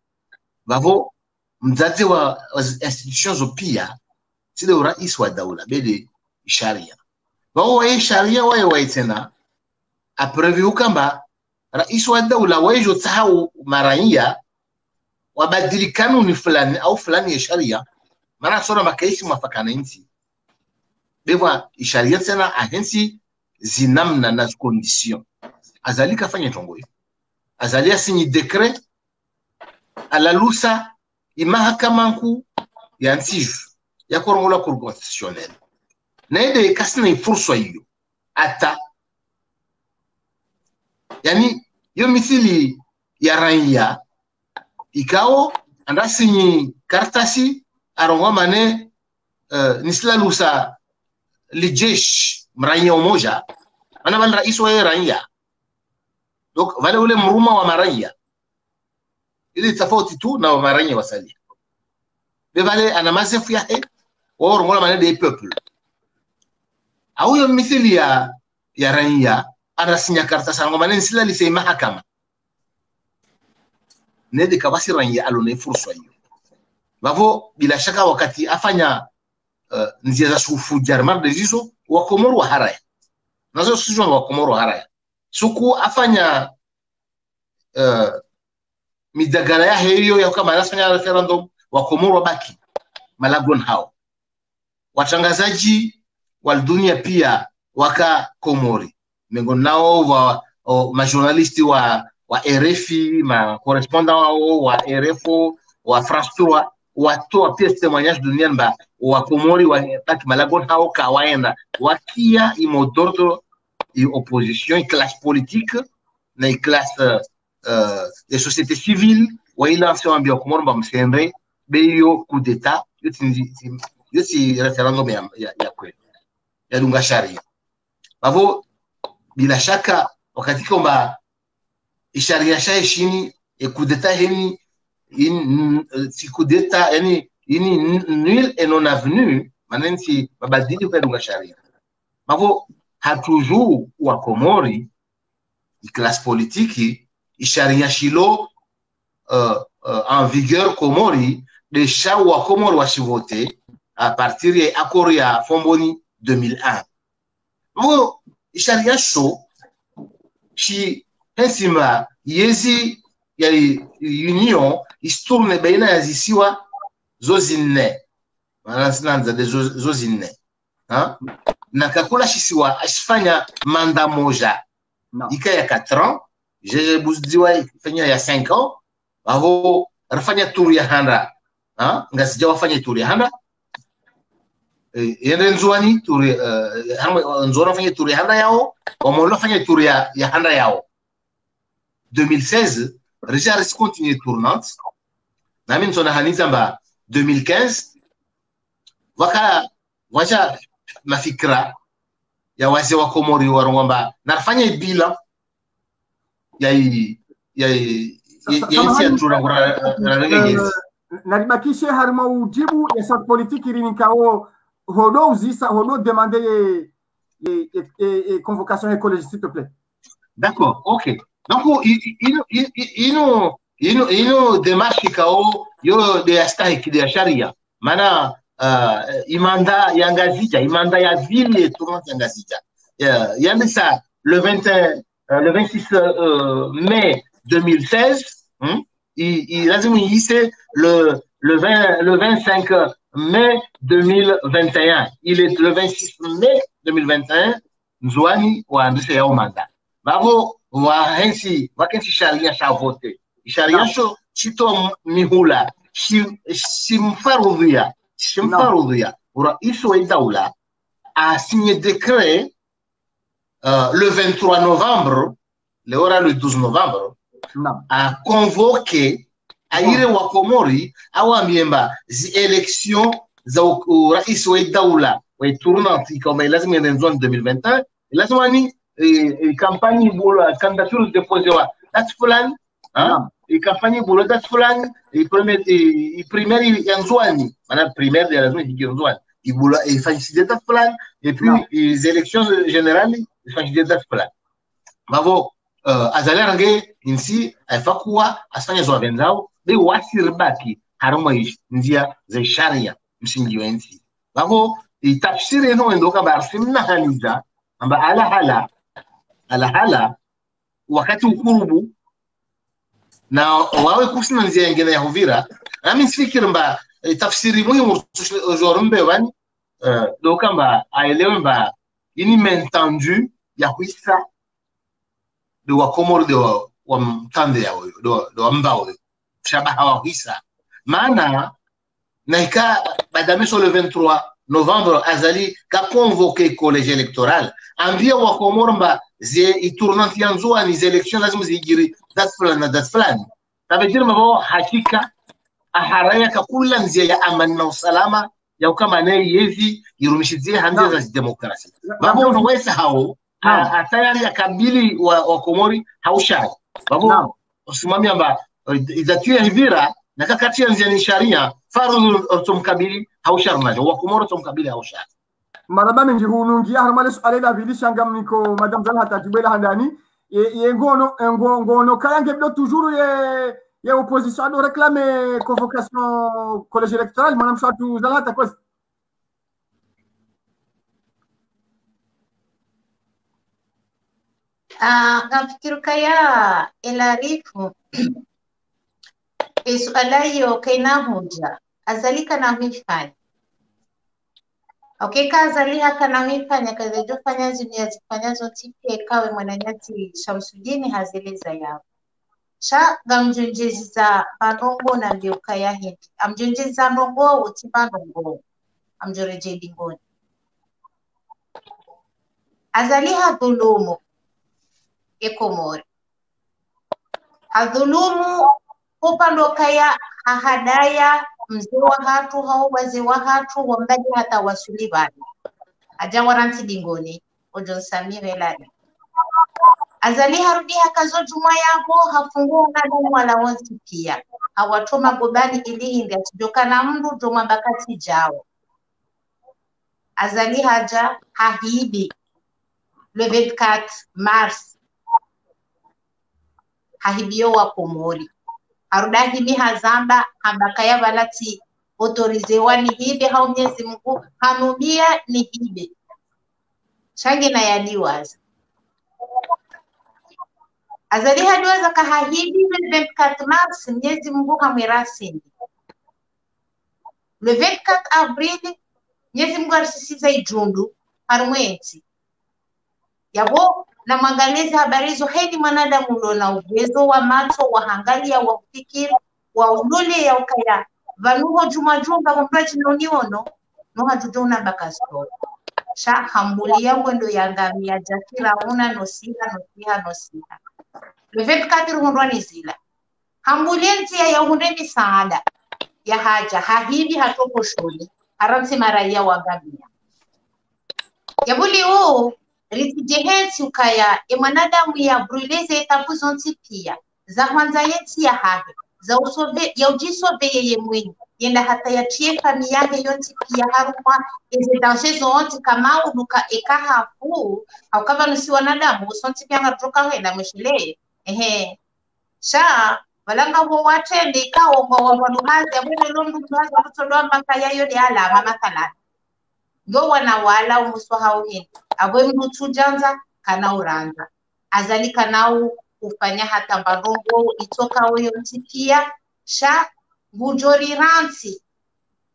bavo mzazi wa institutions pia sile urais wa daula bele sharia wao sharia wao tena aprevu ukamba rais wa daula wajo tahau maraia wabadili kanuni fulani au fulani ya sharia maana sura makaisi mwafakana inti beva sharia tena ahensi zinamna na condition Azali kafanya tongo hiyo Azali asinyi decret alalusa imahakama nkuu ya ntiju ya korongola cour constitutionnelle na ide kasina fursa hiyo ata yani yo mithili ya raia ikao andasinyi kartasi arongo mane nislalusa lijesh mraia umoja ana bal rais wa raia donc wale ule mruma wa maraia ili tofauti tu na wa maraia wasali bevale ana mazefu yake wao ngola mane des peuples au yo mithili ya raia anasinya kartasi arongo mane nisla lisei mahakama nede kabasi raia alone fursa hiyo bavo bila shaka wakati afanya nzia za sufu jarmar de zizo wa Komoro wa haraya nazo sijua wa Komoro haraya suku afanya midagala ya hiyo ya kama anafanya referendum wa Komoro baki malagon hao watangazaji wa dunia pia waka Komori miongoni nao ma journaliste wa RFI, ma correspondant wa RFO, wa France 3, watoa pia témoignage duniani ba wa Komori wa taki malagon hao kawaenda wakia imodorto i opposition i classe politique na i classe de société civile wa ila sio ambia Komori ba msendre beyo coup d'état yosi referendum ya kweli ya dunga sharia bavo bila shaka wakati kwamba sharia shaheshini coup d'état heni si coup d'état yani nul et non avenu maana si mabadiliko ya dunga sharia bavo hatujuu wa Komori classe politique sharia shilo en vigueur Komori de chao wa Komori washivote à partir de accord ya Fomboni 2001 mo sharia show shi hensima yezi ya union isturne baina ya zisiwa zozinne maana sinanza de zozinne na kakula shisiwa ashifanya manda moja ika ya 4 ans jeje buzdiwa fanya ya 5 ans avo rafanya tour ya handa ngasija wafanya tour ya handa yende nzuani tour nzora fanya tour ya handa yao wamolo fanya tour ya handa yao 2016 Richard continue tournante na mimi nsona haniza mba 2015 wacha mafikra ya wazee wa Komori warongomba nafanya bila ya nalibakishe harima ujibu ya sa politique irinikao hodo uzisa hodo demander convocation écologique s'il te plaît. D'accord, ok. Donc ino démarche kao yo de astahiki de sharia mana imanda ya ngazija imanda ya ville tournante ya ngazija yani ça le 26 mai 2016 il lazima yise le 25 mai 2021 il est le 26 mai 2021 nzwani waandisha yao manda babo wahensi wakensi sharia shavote sharia sho chito mihula simfarudhia rais wa daula a signé décret le 23 novembre le 12 novembre a convoqué aire wa Komori awambiemba zi élection za rais wa daula wa tournante kama lazima ianze 2021 lazima ni campagne bula candidature déposée wa date fulani campagne bula date fulani primaire yanzwani maana primaire ya lazima yanzwani ibula ifanyike date fulani et puis les élections générales ifanyike date fulani bavo azalange insi afakuwa asfanya zo wenzao be wasirbaki haruma njia za sharia msingi wa nchi bavo itafsiri no ndoka barsimna haniza amba ala wakati ukurubu na wawe kusina njia nyingine ya Uvira nami sifikiri mba tafsiri muhimu jorumbe wani ndoka mba aelewe mba ini mentendu ya huisa de wa Komori de wa mtande yao de wa mbao shabaha wa huisa maana naika badame sur le 23 novembre azali ka convoqué collège électoral ambia wa Komori mba zi itournante yanzua ni élections lazima zigiri date fulani ça veut dire mabo hakika aharaya ka kula nzia ya amani na usalama ya kama naye yezi irumishizie hande za demokrasia mabo unaweza hao atayari akabili wa Komori haushai mabo usimamia mba izatia hivira na kakati nzia ni sharia faru tumkabili hausharnaje wa Komori tumkabili haushai maraba mingi hunungia harmale suale la vili shangam niko madame Zala hatajibela handani ye ngono kayange blo toujours ye opposition do réclamer convocation collège électoral madame Chatou Zala hatakosi nafikiri kaya elarifu suala hiyo kaina hoja azalika na mifani Okay, kaza liha kana wifanya kazi jofanya zifanyazo tipia ikawe mwananyati Shamsudini haziliza yao. Sha gamjunjizi za bandongo na mbiuka ya hindi. Amjunjizi za ndongo uti bandongo. Amjoreje dingoni. Azaliha dhulumu Komori. Hadhulumu upando kaya ahadaya mzee wa hatu hao wazee wa hatu wambaji hata wasulibani aja waranti dingoni ojon samire lani azali harudi hakazo juma yabo hafungua ngadu wala wansi pia hawatoma gobani ili hindi atijokana mndu joma bakati jao azali haja hahidi le 24 mars hahibio wa Komori arudahi mi hazamba hambakaya balati autorizewa ni hibe hao Mwenyezi Mungu hanubia ni hibe change na yadiwaza azali hadiwaza kahahidi le 24 mars Mwenyezi Mungu hamwirasindi le 24 avril Mwenyezi Mungu arisisiza ijundu harumwezi yabo na mwangalizi habari hizo hedi mwanadamu ulona uwezo wa macho wa hangalia wa kufikiri wa ulule ya ukaya vanuho jumajumba kumbaji noniono noha jujuna bakasto sha hambulia wendo ya ngamia jakira una nosiha le 24 hundwani zila hambulia ntia ya hundeni saada ya haja hahidi hatoko shule haramsi maraia wa ngamia yabuli ritijehensi ukaya mwanadamu ya bruleze etapuzonti pia za kwanza yeti ya hahe za usove ya ujisove yeye mwenye yenda hata ya chie fami yake yonti pia haruma eze dansezo onti kama unuka hafu au kama nusi wanadamu usonti pia ngatoka wenda mwishile sha walanga wo watende ikawo mwa wanuhazi ya mwene londu mwazi wa kutodoa makaya yode ala mama kalani ngo wana wala umuswa hauhini abwe mtu janza kana uranza azali kanau ufanya hata mbadongo itoka weyo ntipia sha bujori ransi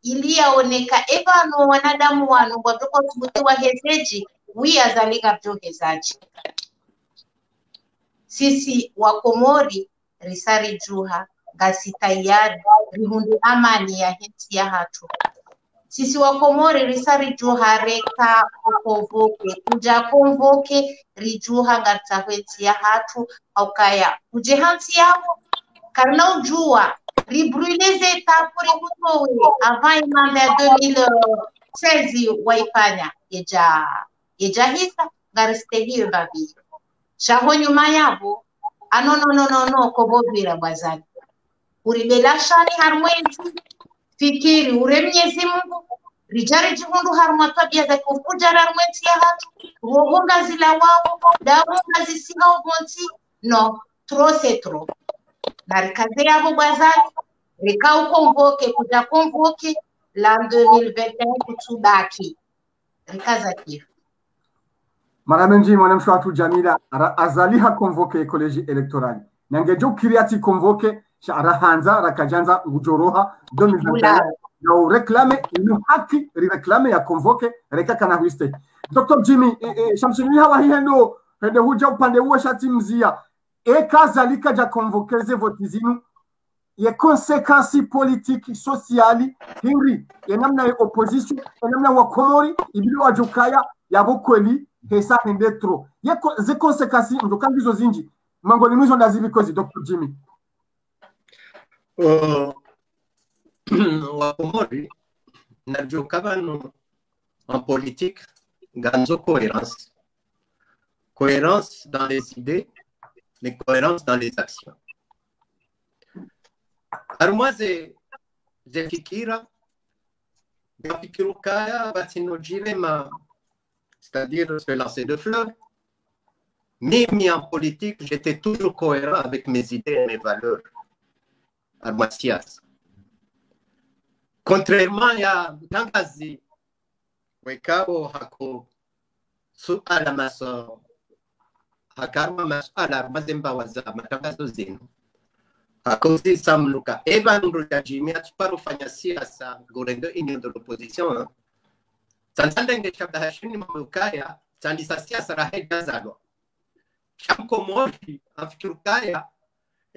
iliyaoneka evano wanadamu wanu watoko tubuti wa hezeji wi azali kapjo hezaji sisi wa Komori risari juha gasitayari rihundi amani ya henti ya hatu sisi wa Komori risari juha reka konvoke kuja konvoke rijuha ngatahweti ya hatu aukaya kuje hansi yao karna ujua ribruneze etapuri kutowe avant imanda ya 2016 waifanya yeja hisa gariste hiyo babi shaho nyuma yabo no kobobira bwazani uribelashani harmwenzi fikiri ure Mwenyezi Mungu rijari jihundu haruma tabia za kufujara harmwenzi ya hatu rohonga zila wao dawonga zisiha ubonti no trop na rikaze yabo bwazani rikau konvoke kuja konvoke la 2021 kutubaki rikaza kifu Maramenji mwanamshwatu Jamila azaliha konvoke koleji elektorali nangejo kiriati konvoke shara hanza rakajanza ngujoroha 2021 na reklame inu haki reklame ya konvoke reka kana huiste Dr. Jimmy Shamsudini hawa hendo huja upande uwe shati mzia kazalika ja konvokeze votizinu ye konsekansi politiki sosiali hingri ye namna ye opposition ye namna wa Komori ibili wajukaya yabo kweli hesa hendetro ye ze konsekansi ndokangizo zinji mangoni mwizo ndazibi kozi Dr. Jimmy wa Komori najukabano en politique ganzo cohérence dans les idées mais cohérence dans les actions. Alors moi je fikira kaya batinojilema c'est-à-dire se lancer de fleurs. Même en politique, j'étais toujours cohérent avec mes idées et mes valeurs. Armasias. Contrairement à Tangazi, Wekao Hako, Suala Maso, Hakarma Masala, Mazemba Waza, Matangazo Zino. Hakosi Samluka, Evan Rujajimi, Atuparo Fanyasiasa, Gorendo Union de l'opposition. Sanzandenge shabdahashini mabukaya sandisa siasa rahe jazalwa shamkomori afikirukaya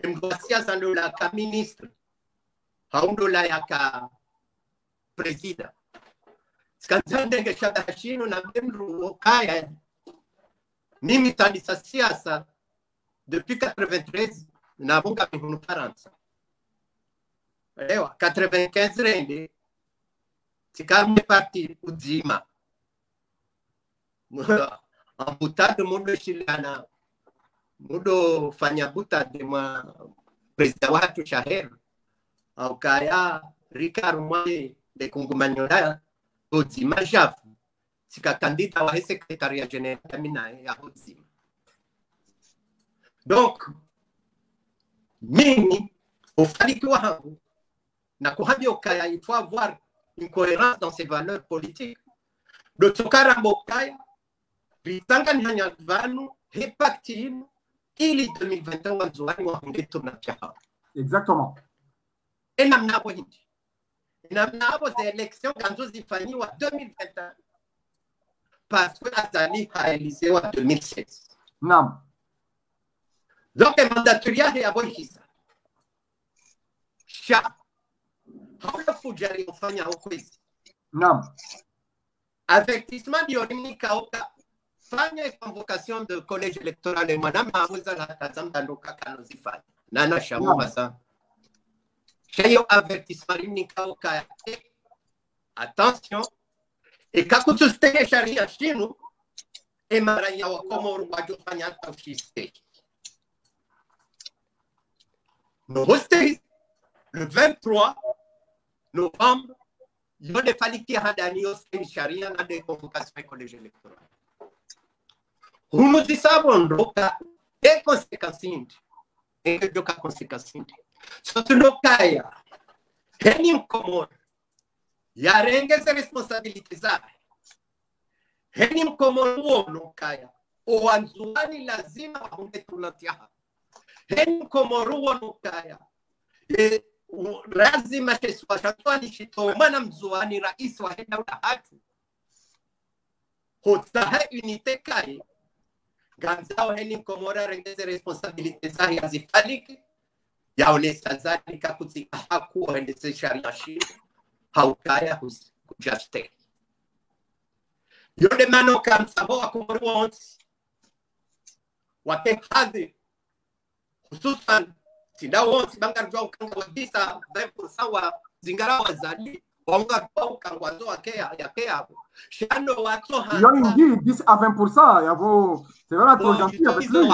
mgoa siasa ndo la ka ministre haundo la ya ka presida Sanzandenge shabdahashini na mdemru kaya mimi sandisa siasa depuis 93 na bunga mihunu Faransa ewa 95 rende sikame parti uzima ambutado mundo shilana mundo fanya buta de ma president watu shaher au kaya Ricardo Mwae de kungumanyora uzima jafu sika kandida wa secretaria general mina ya uzima. Donc mimi ufanikiwa hangu na kuhambia ukaya il faut avoir une cohérence dans ses valeurs politiques. De Tsokara Mbokaya, Ritangani Hanyavanu, Hepactine, ili 2021 wanzuani wa hungetu na chaha. Exactement. Et namnabo hindi. Namnabo des élections ganzo zifanyiwa 2021. Parce que Azali a élisé en 2016. Nam. Donc, le mandaturia est à Bohisa. Cha. Haula fujari ufanya ukwezi. Nam. Avertissement d'Yorini Kaoka. Fanya convocation de collège électoral et madame Aouza la Kazamba Loka Kanozifan. Nana Chamouassa. Chayo avertissement d'Yorini Kaoka. Attention. Et Kakutu Stege Sharia Chino. Et Maraya Wakomo Wajo Fanya Tauchiste. Nous restons le 23 novembre. Il y a des fallu qui hadani au Sharia dans des convocations au collège électoral. Nous disons des conséquences. Et que des conséquences. Surtout le cas, il y a des responsabilités. Il y a des Oanzuani lazima waunge tunatiaha. Heni komoruwa nukaya. Lazima sheswa shatwani shitowe mana mzuani rais wa henda ula hatu. Hotaha unite kai. Ganzao heni komora rengeze responsabilite zahi ya zifaliki. Ya onesa zani kakuzi haku wendese sharia shino. Haukaya kujaste. Yode mano kamsabo wa komoruwa onsi. Wake hadhi hususan tinda wonsi bangarjwa ukanga wabisa 20% wa zingara wazali waunga kwa ukanga zoa ya kea shano wato hanga Yo indi 10 à 20% yavo c'est vraiment trop gentil avec lui.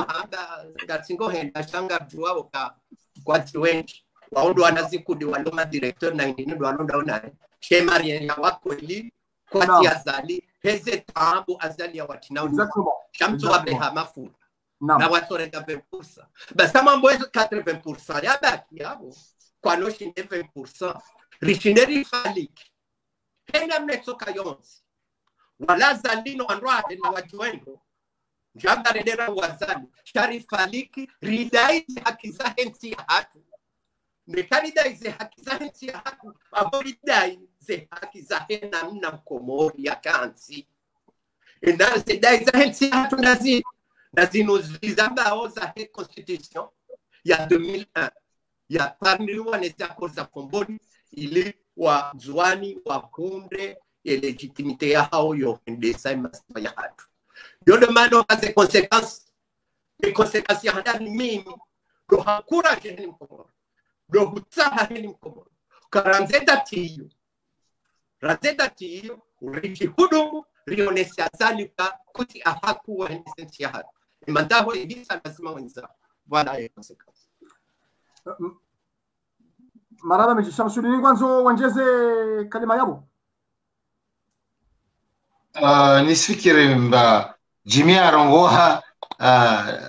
Gatsingo henda shanga jwa oka kwa tiwengi waondo wanazikudi waloma director na indini walonda ona shemari ya wakweli kwa tiazali heze tambo azali ya watinao shamtu wabeha mafuta na wasorenda 20%. Basta mambo yetu 80% ya baki yabo. Kwa no shinde 20%. Rishineri faliki. Henda mnetsoka yonsi. Wala zalino anroade na wajuendo. Njabda redera wazali. Shari faliki. Ridaizi haki za hensi ya hatu. Mekaridaizi haki za hensi ya hatu. Aboridaizi haki za hena mna mkomori ya kansi. Indazi daizi hensi ya hatu nazi. Dans nos visabao za hii constitution ya 2001 ya parliwa neza koza komboni ili wa zuani wa kunde et légitimité ya hao yo ndesa imasifa ya hatu yo demando as conséquences les conséquences ya ndani mimi do hakura jeni mkomoro do hutsaha jeni mkomoro karanzeta tiyo uriki hudumu rionesi azalika kuti ahaku wa hensi ya hatu Mandaho hisa lazima wenza. Voilà les conséquences. Marada meji Shamsuddin kwanzo wanjeze kalima yabo. Nisifikiri mba Jimmy arongoha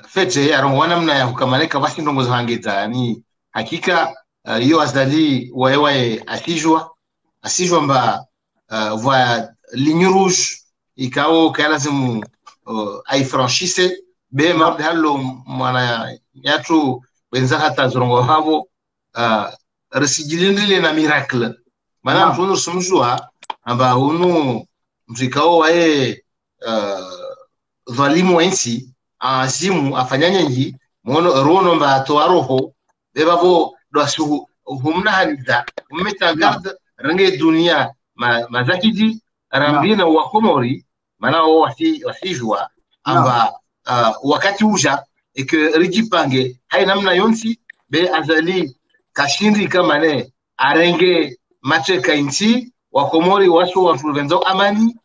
fete arongoha namna ya kukamaleka basi ndongozo hangeta yani hakika hiyo Azali wae asijwa mba voya ligne rouge ikao kalazimu aifranchise be marde hallo mwana yatu wenza hata zorongo havo resijilindile na miracle mana mtono sumjua amba unu mzikao wae dhalimu wensi azimu afanyanya nji mono rono mba to roho bebavo dosu humna halida umetangard range dunia mazakiji rambina wa Komori manao wasijua amba wakati uja eke rijipange hai namna yonsi be azali kashindi kama ne arenge macheka inchi wa Komori wasu wafuluvenzo amani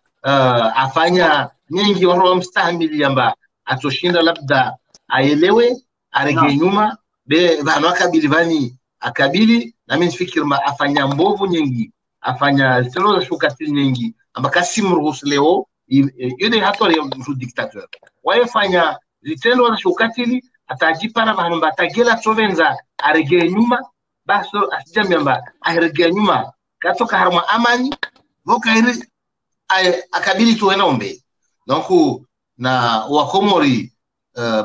afanya nyingi waro mstahimili amba atoshinda labda aelewe arege nyuma be vano akabili vani akabili na mimi fikiri ma afanya mbovu nyingi afanya zero shukatili nyingi amba Kasim Ruhus leo yule hatori ya mtu dictateur waefanya zitendo za shukatili atajipana vano mba atagela tovenza arege nyuma baso asijami amba arege nyuma katoka harma amani voka hili akabili tuwena ombe donc na wa Komori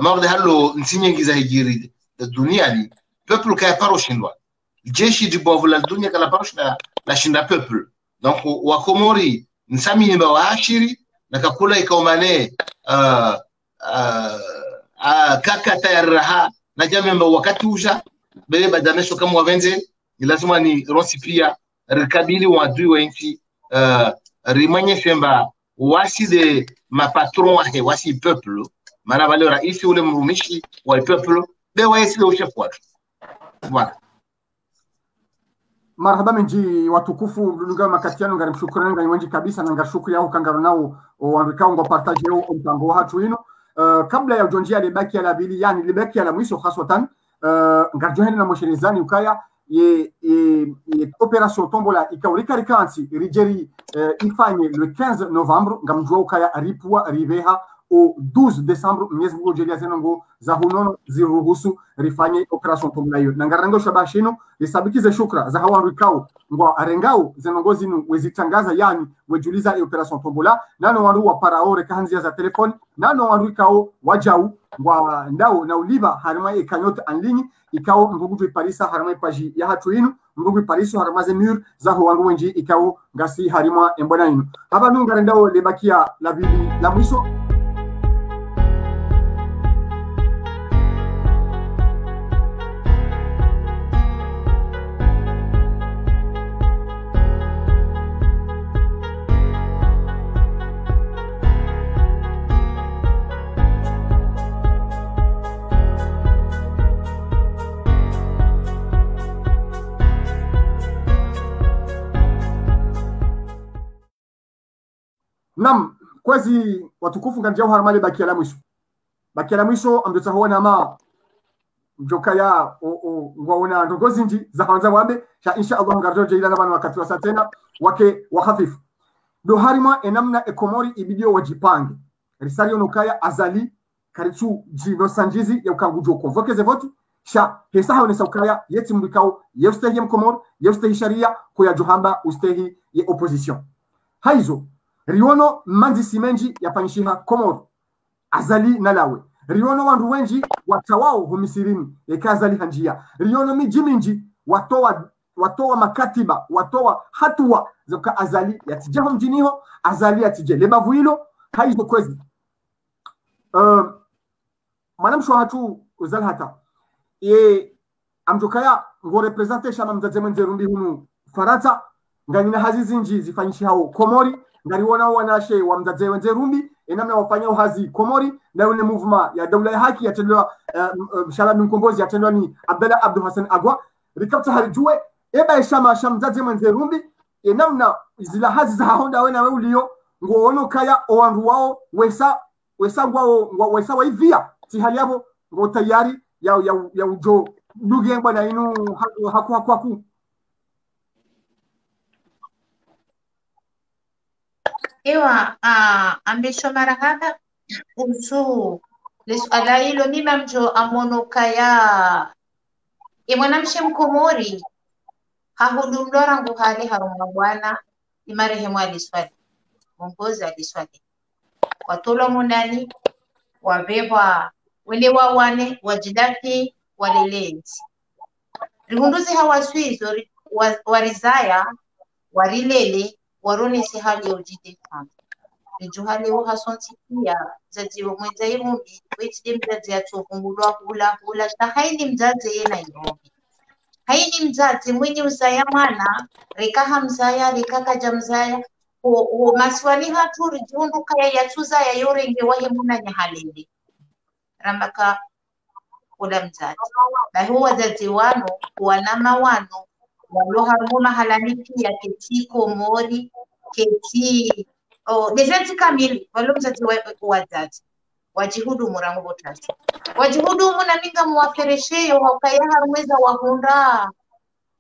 mawde halo nsinyengi za hijiri duniani peuple kaya paroshindwa jeshi jibovu la dunia kala paroshna la shinda peuple donc wa Komori nsami nimba wa ashiri na kakula ikaumane kaka tayaraha na jamii mba wakati uja bele badanesho kama wavenze ni lazima ni ronsi pia rikabili wadui wa nchi rimanye femba wasi de ma patron wahe wasi peuple mana wale raisi ule mrumishi wa peuple be waisi le chef watu voilà. Marhaba minji watukufu lunga makatiano ngari mshukrani ngari wenji kabisa na ngashukuru yao kangaro nao wandikao ngo partage yao mtambo hatu ino kabla ya ujonjia libaki ya la bili yani libaki ya la mwisho haswatan ngarjoheni na moshelezani ukaya ye opération tombola ikaulika rikansi rigeri ifanye le 15 novembre ngamjua ukaya ripua riveha au 12 décembre miezi ngojelia zenongo za hunono ziruhusu rifanye opération tombola hiyo nangarango shabashino risabikize shukra za hawa rikao ngwa arengao zenongo zinu wezitangaza yani wejuliza opération tombola nano wandu wa paraore kahanzia za telefoni nano wandu ikao wajau ngwa ndao na uliba harima ekanyote en ligne ikao mbugu parisa harima page ya hatu inu mbugu pariso harima ze mur za wandu wenji ikao ngasi harima embona inu haba nunga ndao lebakia la bili la mwisho. Nam kwezi watukufu nganjao harmale bakia la mwisho amdota huwa ma mjoka ya ngwaona ndogozi nji za hanza wabe sha insha Allah ngarjo jila na bana wakati wa satena wake wa hafifu do harima enamna ekomori ibidio wajipange risario nukaya azali karichu jino sanjizi ya ukangujo convoke ze vote sha hesa haone saukaya yeti mbikao yeustehi mkomor yeustehi sharia kwa johamba ustehi ye opposition haizo riono manzi simenji ya panishiha Komoro azali nalawe riono wandu wenji watawao humisirini eka azali hanjia riono mijiminji watoa makatiba watoa hatua zoka azali yatijaho mjiniho azali yatije lebavu hilo haizo kwezi manamsho hatu uzal hata amjokaya ngo represente shama mzaze mwenzerundi hunu Faransa nganyina hazizi nji zifanyishi hao Komori ngariona wanashe wa mzaze wenzerundi enamna wafanya uhazi Komori na yule movement ya dola ya haki yatendwa Shalami Mkombozi yatendwa ni Abdalla Abdul Hassan Agwa rikapta harijue eba shama mzaze wenzerundi enamna zila hazi za honda wena ulio ngoono kaya owandu wao wesa ngwao wesa waivia ti hali yabo ngo tayari ya ujo ndugu bwana inu haku Ewa ambisho marahaba kuhusu swala hilo mima mjo amonoka ya mwanamshe Mkomori hahudumdora nguhale haruma bwana imarehemu aliswali mongozi aliswali watolo munani wabeba wende wawane wajidaki walelezi rihunduzi hawaswizo warizaya warilele warone si hali ya ujite rijuha leo hasonti pia mzazi wa mwenza irumbi wetide mzazi atofungulwa hula ta haini mzazi yena irumbi haini mzazi mwenye usaya mwana rekaha mzaya rekakaja mzaya maswali hatu rijundu kaya yatuza ya yorenge wahe muna nyahalende rambaka kula mzazi bahu wazazi wano wanama wano walo harumuma halani pia keti Komori keti desenti kamili walo mzazi wazazi wajihudumu rangu botasi wajihudumu na minga muwaferesheyo haukaya harumweza wahunda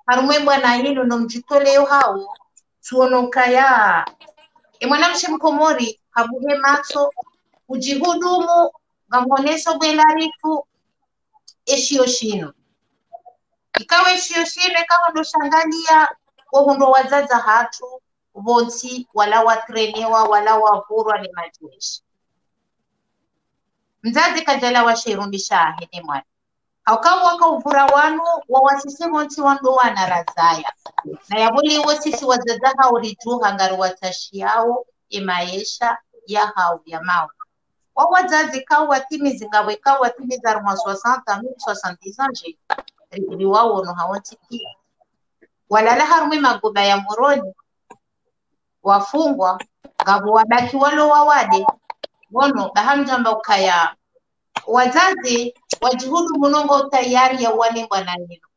harumwe bwana hino no mjitoleo hao tuonokaya mwanamshe Mkomori habuhe maso ujihudumu ngamoneso bwelarifu eshioshino ikawe eshioshino ikawa ndo shangalia wahundo wazaza hatu bonsi wala watrenewa wala wavurwa ni majeshi mzazi kajala washirumbisha hene mwana haukawa waka uvura wanu wawasisi bonsi wando wana razaya na yabuli iwo sisi wazaza hao rijuha ngari watashi yao imaesha ya hao ya mao wawazazi kawa watimizi ngawe kawa watimizi arumwa 60 70 anje riwawo no hawonti pia walala harumwe magoba ya moroni wafungwa ngabo wabaki walo wawade wono bahamjamba ukaya wazazi wajihudu munongo tayari ya wale bwana nino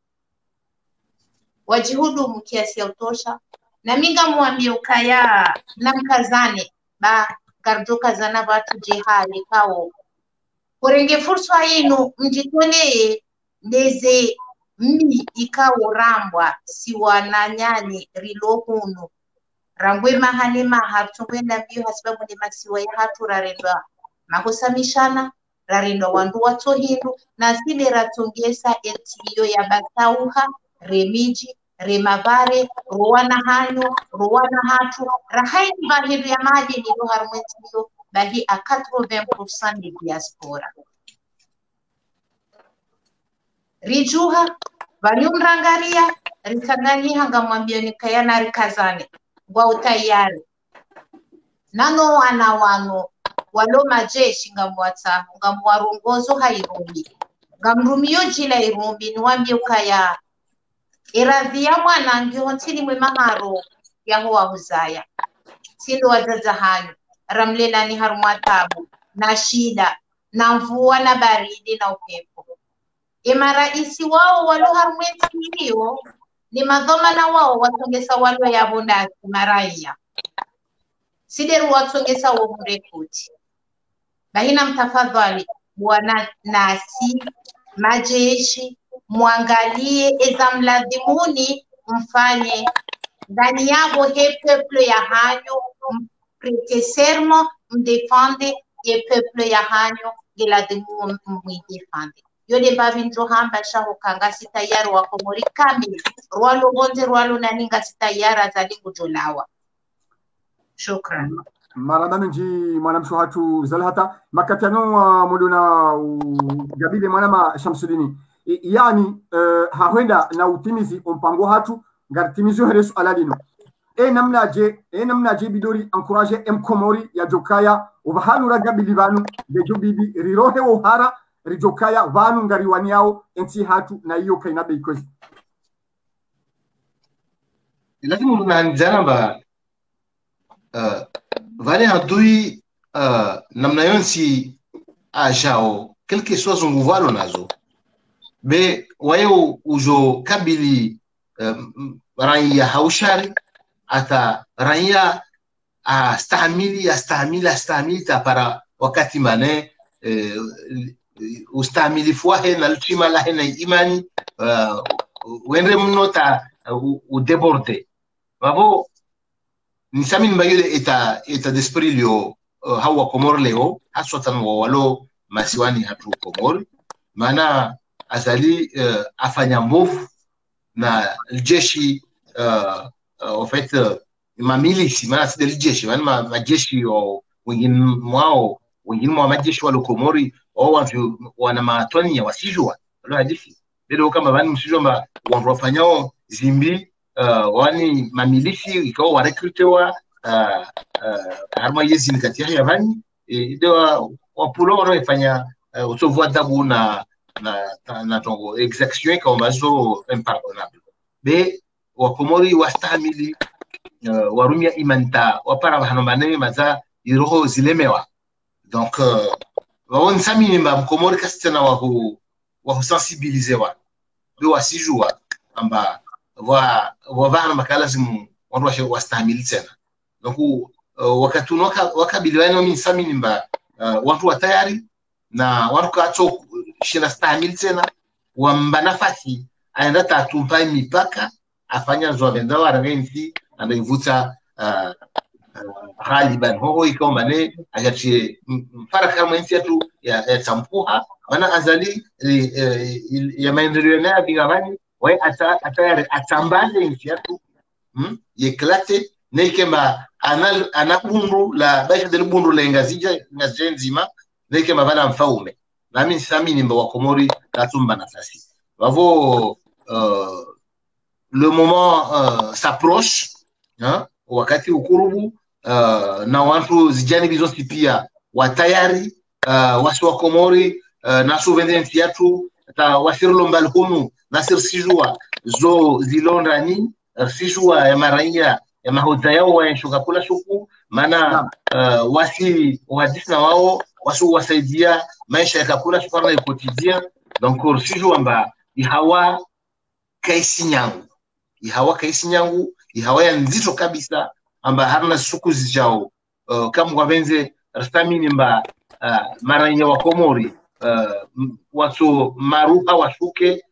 wajihudu mkiasi ya utosha na minga muambie ukaya na mkazane ba gardoka zana batu jihali kao kurenge fursa yinu mjitolee ndeze mmi ikawo rambwa siwana nyani rilohunu rangwe mahane mahartungwe na biyo hasibabu ni masiwa ya hatu rarendwa mahosamishana rarendwa wandu wato hindu na sile ratungesa etiyo ya batauha remiji remavare ruwana hanyo ruwana hatu rahaini bahiru ya maji ni luhar mwetiyo bahi a 80% ni diaspora rijuha vanyumrangaria rikangani hanga mwambio nikaya na rikazane ngwa utayari nano wana wano walo majeshi ngamwata ngamwarungozo hairumbi ngamrumiyo jila irumbi niwambie ukaya iradhia mwana ngiontini mwe maharo yaho wahuzaya sindo wazaza hanyu ramlela ni harumatabu na shida na mvua na baridi na upepo maraisi wao walo harumweti hiyo ni madhoma na wao watongesa walo ya bondasi maraia sideru watongesa wa mrekuti bahina mtafadhali bwana nasi majeshi muangalie eza mladhimuni mfanye ndani yabo he peuple ya hanyo mprete sermo mdefende ye peuple ya hanyo geladhimu mwidefende yode bavinjo hamba shaho kanga sitayari wa Komori kamili rwalo bonze rwalo naninga sitayara zalingu jolawa shukran marada menji mwanamsho hatu zalhata makatiano modona gabile mwanama Shamsudini yani hahwenda na utimizi mpango hatu ngartimizo heresu alalino namna je bidori encourager Komori ya jokaya ubahanu ragabili banu bejo bibi rirohe ohara rijokaya vanu ngariwani yao ensi hatu na hiyo kaina beikozi lakini mnanjana ba vale hadui namna yonsi ajao quelque chose nguvalo nazo be wayo ujo kabili raia haushari ata raia astahimili para wakati mane ustamili fuahe na luchima lahe na imani wendre mnota udeborde babo nisamin mayule eta d'esprit lio hawa Komor leo haswatan walo masiwani hatu Komor maana azali afanya mbovu na jeshi en fait mamilisi maana si jeshi maana majeshi wengine mwao majeshi wa Komori wana matoni ya wasijua wala hadithi ndio kama bani msijua wafanyao zimbi wani mamilisi ikawa warekrutewa harma yezi ni kati ya vani ndio wapulo wanaofanya utovu adabu na tongo exaction kama mazo impardonnable be wakomori wastahimili warumia imanta wapara hanomane maza iroho zilemewa donc waon samini mba mkomori kastena wahu sensibiliser be wasijua amba wa vana makalazimu watu wastahimili tena donc wakati wakabiliana mimi samini mba watu wa tayari na watu kacho shina stahimili tena wamba nafasi aenda tatumpai mipaka afanya zoabenda warangenzi anaivuta haliban hoho ikomane agatie mfara kama nchi yetu ya tampuha maana azali ya maendeleo na bigabani wai atayari atambale nchi yetu yeklate nekema anabundu la baisha del bundu la ngazija ngazenzima nekema bana mfaume nami samini mba wakomori katumba nafasi wavo le moment s'approche wakati ukurubu na watu zijani bizosi pia watayari wasi wa Komori na souvenance yetu ta wasirlo mbalhunu nasir sijua zo zilondani sijua ya maraia ya mahota yao waenshuka kula shuku maana wasi wadisna wao wasu wasaidia maisha ya kakula shuku na quotidien donc sijua mba ihawa kaisi nyangu ihawa ya nzito kabisa amba harna suku zijao kama wabenze rastamini mba maraia wa Komori watu maruha washuke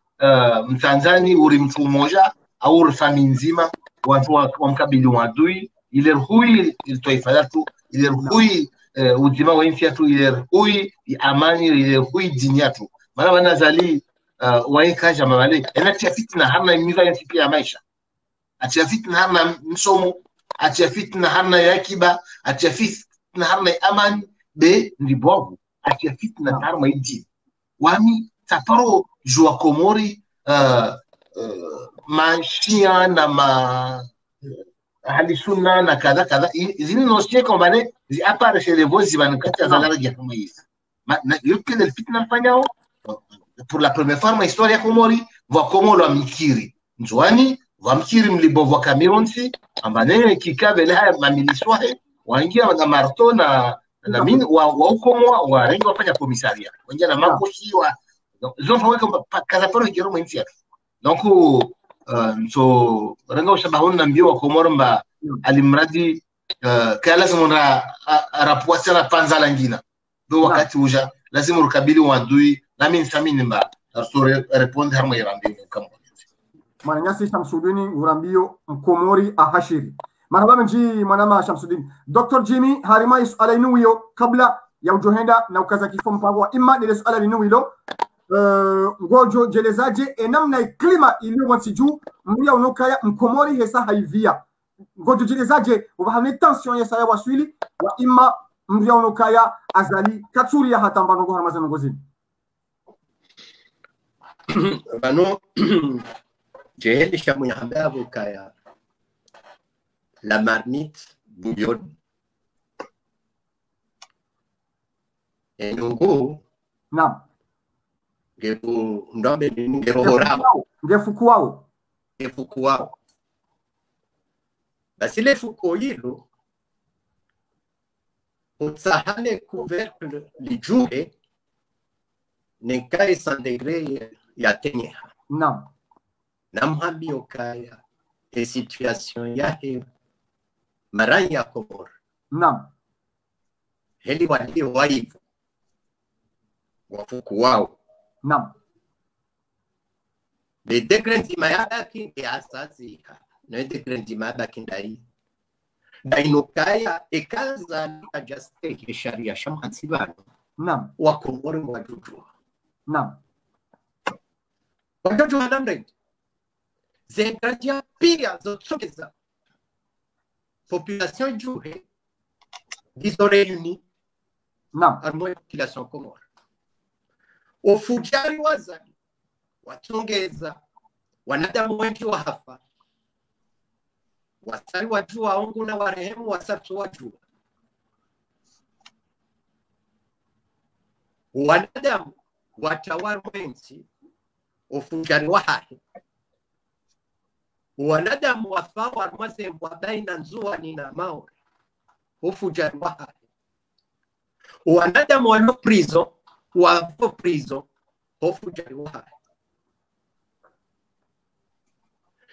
mtanzani uri mtu mmoja au rafami nzima watu wamkabili wadui ile hui taifa letu ile hui uzima wa nchi yetu ile hui amani ile hui dini yetu maana wanazali waikaja mawale enatia fitna harna imiza ya siku ya maisha atia fitna harna msomo atia fitna harna yakiba atia fitna harna amani be ndibovu atia fitna harna idi wami taparo jua Komori mashia na hali sunna na kadha zini nosie kombane zi apare chez les voisins banukati azalara ya kama hizi na yote ile fitna alfanyao pour la première fois dans l'histoire ya Komori wa Komoro amikiri nzwani wa mkiri mlibovu wa Cameroon ambane kikabele haya mamiliswahe waingia na marto na mimi wa ukomwa wa rengo wafanya komisaria waingia na makoshi wa zonfa weka kaza poro ngiro mwenzi yake donc so rengo ushabahona na mbio wa Komoro mba alimradi kala zamona rapuasa na panza langina do wakati uja lazima urukabili wadui nami nsamini mba répondre harmo yarambio kama Mananyasi Shamsudini urambio Mkomori ahashiri marhaba mji manama Shamsudini Dr. Jimmy harima suala inuyo kabla ya ujohenda na ukaza kifo mpagwa imma ile suala inuyo ngojo jelezaje enamna klima iliyo wansiju mria unokaya Mkomori hesa haivia ngojo jelezaje ubahamne tension ya saya waswili wa imma mria unokaya azali katsuri ya hatamba ngo haramazana ngozini bano jeheli shamu ya hambabu kaya la marmite bouillon enungu naam gefu ndombe ni ngerohorao ngefukuwao basi le fuko hilo utsahane couvercle lijue nekae 100 degrés ya tenyeha naam namhambi okaya e situation yake marani ya Komoro naam heli walio waivu wafuku wao naam de degrandima yabaki e asasi no degrandima yabaki ndai dainokaya ekaza ajaste sharia shamhansibano naam wa Komoro wajuju naam wajuju hadamre zengradia pia zotsogeza population juhe diso réunis naam armo population Komoro ofujari wazani watongeza wanadamu wengi wa hafa wasali wajua ongu na warehemu wasatu wajua. Wanadamu watawala mwenzi ufujani wahahe. Wanadamu wafawa mwaze mwabaina nzuani na maore ufujani wahahe. Wanadamu wano prison wafo prison ufujani wahahe.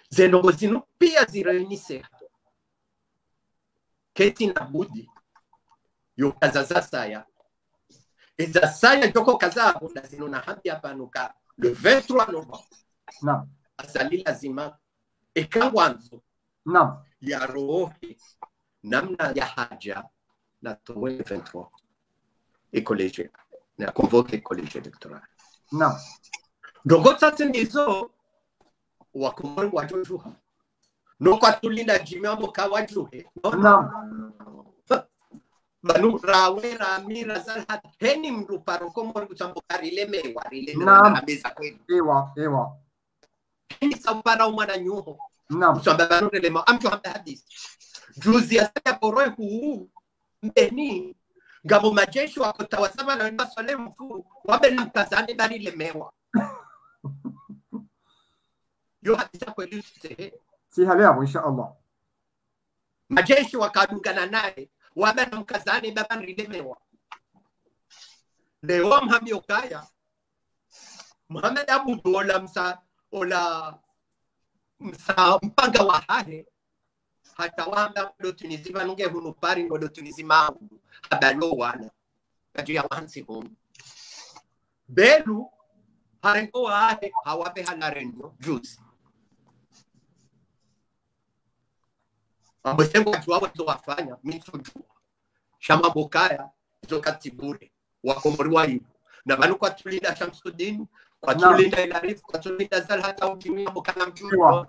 Zenongo zino pia zireuniseha. Keti na budi yo kazaza saya. Eza saya joko kazabo na zino na hambi apanuka le 23 novembre. Naam. Azali lazima ekawanzo. Naam. Ya rohe namna ya haja na towe 23. Collège na convoque collège électoral. Naam. Dogo tsatsi ndizo wakomori wajojuha. No kwa tulinda jimambo kawajuhe. Naam. Banu rawe ramira zalhat heni mru parokomori kutambokari lemewa rile Naam. na meza kweli. Ewa. Heni sampara umana nyuho. Naam. Kusamba banu relema amcho hamba hadisi. Juzi ya saya poroi huu mbeni ngabo majeshi wakotawasama na wenda swale mfu wabe na mkazane dari lemewa. Yo hadisa kweli usisehe. Si hali hapo insha Allah. Majeshi wakadungana naye wabe na mkazane baba nrilemewa. Leo mhami okaya Muhammad Abu Dola msa mpanga wa hahe hata wanda ndo tunizima nunge hunu pari ndo tunizima abalo wana kaju ya wansi hunu belu harengo wa hahe hawabe halarenyo juzi ambasengo wajua wazo wafanya mitujua shama bokaya izo katibure wakomori wa hivu na banu kwa tulinda Shamsuddin kwa tulinda Ilarif kwa tulinda Zalhata ukimia mokana mjuru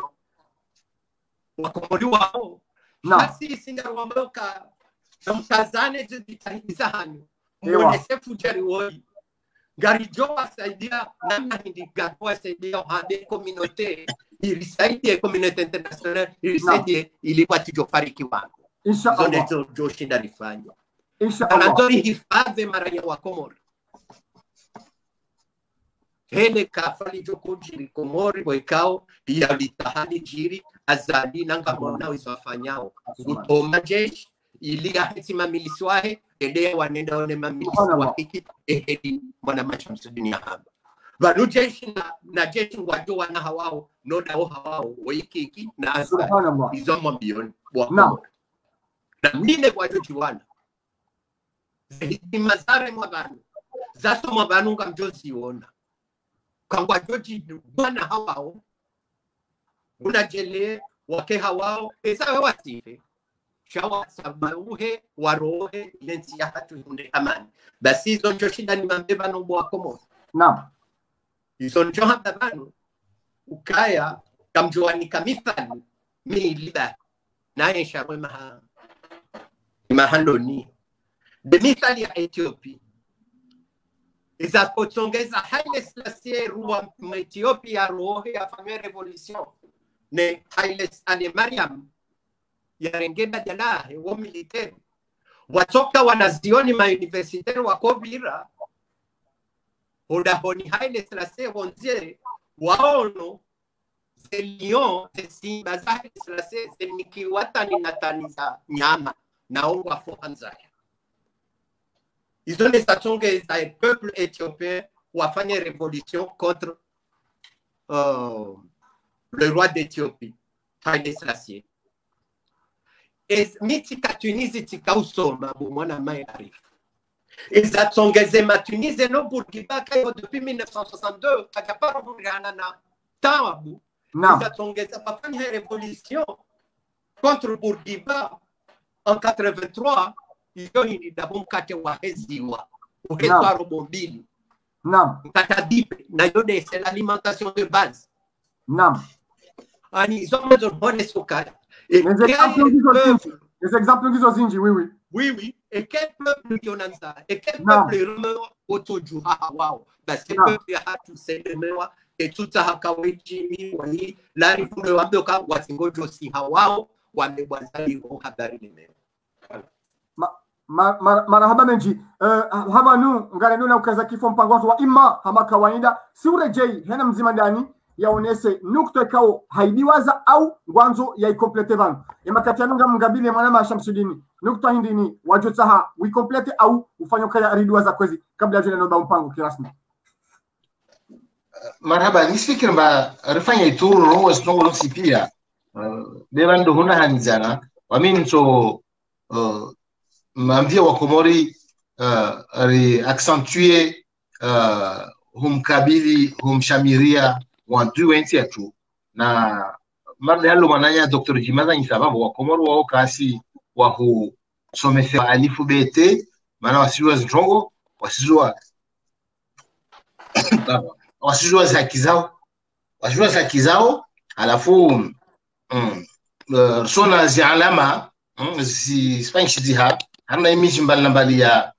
wakomori wao basi singaruwa mboka na mkazane jitahidi hanyu mwonese fujari woi gari joa saidia namna hindi gapoa saidia hande kominote ilisaidie kominote international ilisaidie ilikuwa tijofariki wangu insha Allah zonezo joshinda nifanya insha Allah anadori hifadhi mara ya wakomori hele kafali joko jiri komori wekao ya litahali jiri azali nanga mwana wizwafanyao utoma jeshi ili ahetima miliswahe ele wanenda one mamiliswa hiki ehedi mwana Shamsuddin ya haba banu jeshi na jeshi wajo wana hawao noda o hawao wiki na asali izo mambioni wakomori na mine wajo jiwana zehidi mazare mwabanu zaso mwabanu nga mjozi ona kangwa joji wana hawao unajele wake hawao esa wasife shawa sababuhe warohe lensi ya hatu hunde amani basi izo njo shida ni mambeba no wakomori naam izo njo hababanu ukaya kamjoani kamithali miliba naye sharwe mahandoni de mithali ya Ethiopia iza kutongeza Haile Selassie ruwa Ethiopia rohe afanye revolution ne Haile Mariam ya rengeba jalahe wa militeri watoka wanazioni mauniversitari wakobira hodahoni Haile Selassie wonzie waono Lyon simba za Haile Selassie zenikiwatani nataniza nyama na owa fohanzaya ils ont les attentes des peuples éthiopiens ou à faire une révolution contre le roi d'Éthiopie, Haile Selassie. Et mitika Tunisie tika usoma mwana mai arif. Ils attendent ma Tunisie no Bourguiba depuis 1962 takapara burana na tabu. Ils attendent à faire une révolution contre Bourguiba en 83. Iyo hini dabu mkate wa heziwa uhezwa robo mbili mkata dipe na yode c'est l'alimentation de base ani izo mwezo mbone sukari les exemples gizo zinji oui et quel peuple yonanza et quel peuple remewa otojuha wao basi peuple hatu semewa etuta hakaweji mi wali lari fume wabdoka wasingojo si hawao wamebwazaliwa habari nimeo. Marahaba menji haba nu ngarenu na ukaza kifo mpango watu wa ima hama kawaida si urejei hena mzima ndani yaonese nukta ikao haidiwaza au ngwanzo ya ikomplete vanu emakati ya nunga mngabili mwanama ya Shamsudini nukta hindi ni wajutaha wikomplete au ufanyo kaya aridiwaza kwezi kabla ya jene noba mpango kirasmi. Marhaba nisifikiri mba rifanya ituru roho sinongo nsi pia bebando huna hanizana wamini to mambia wa Komori ari accentuer humkabili humshamiria wantu wenti atu na marle halo mananya Dr. Jimaza ni sababu wa Komori wao kasi wa hu somesa alifu bete maana wasijua zinjongo wasijua haki zao alafu sona zi alama si Spanish ziha hana image mbali ya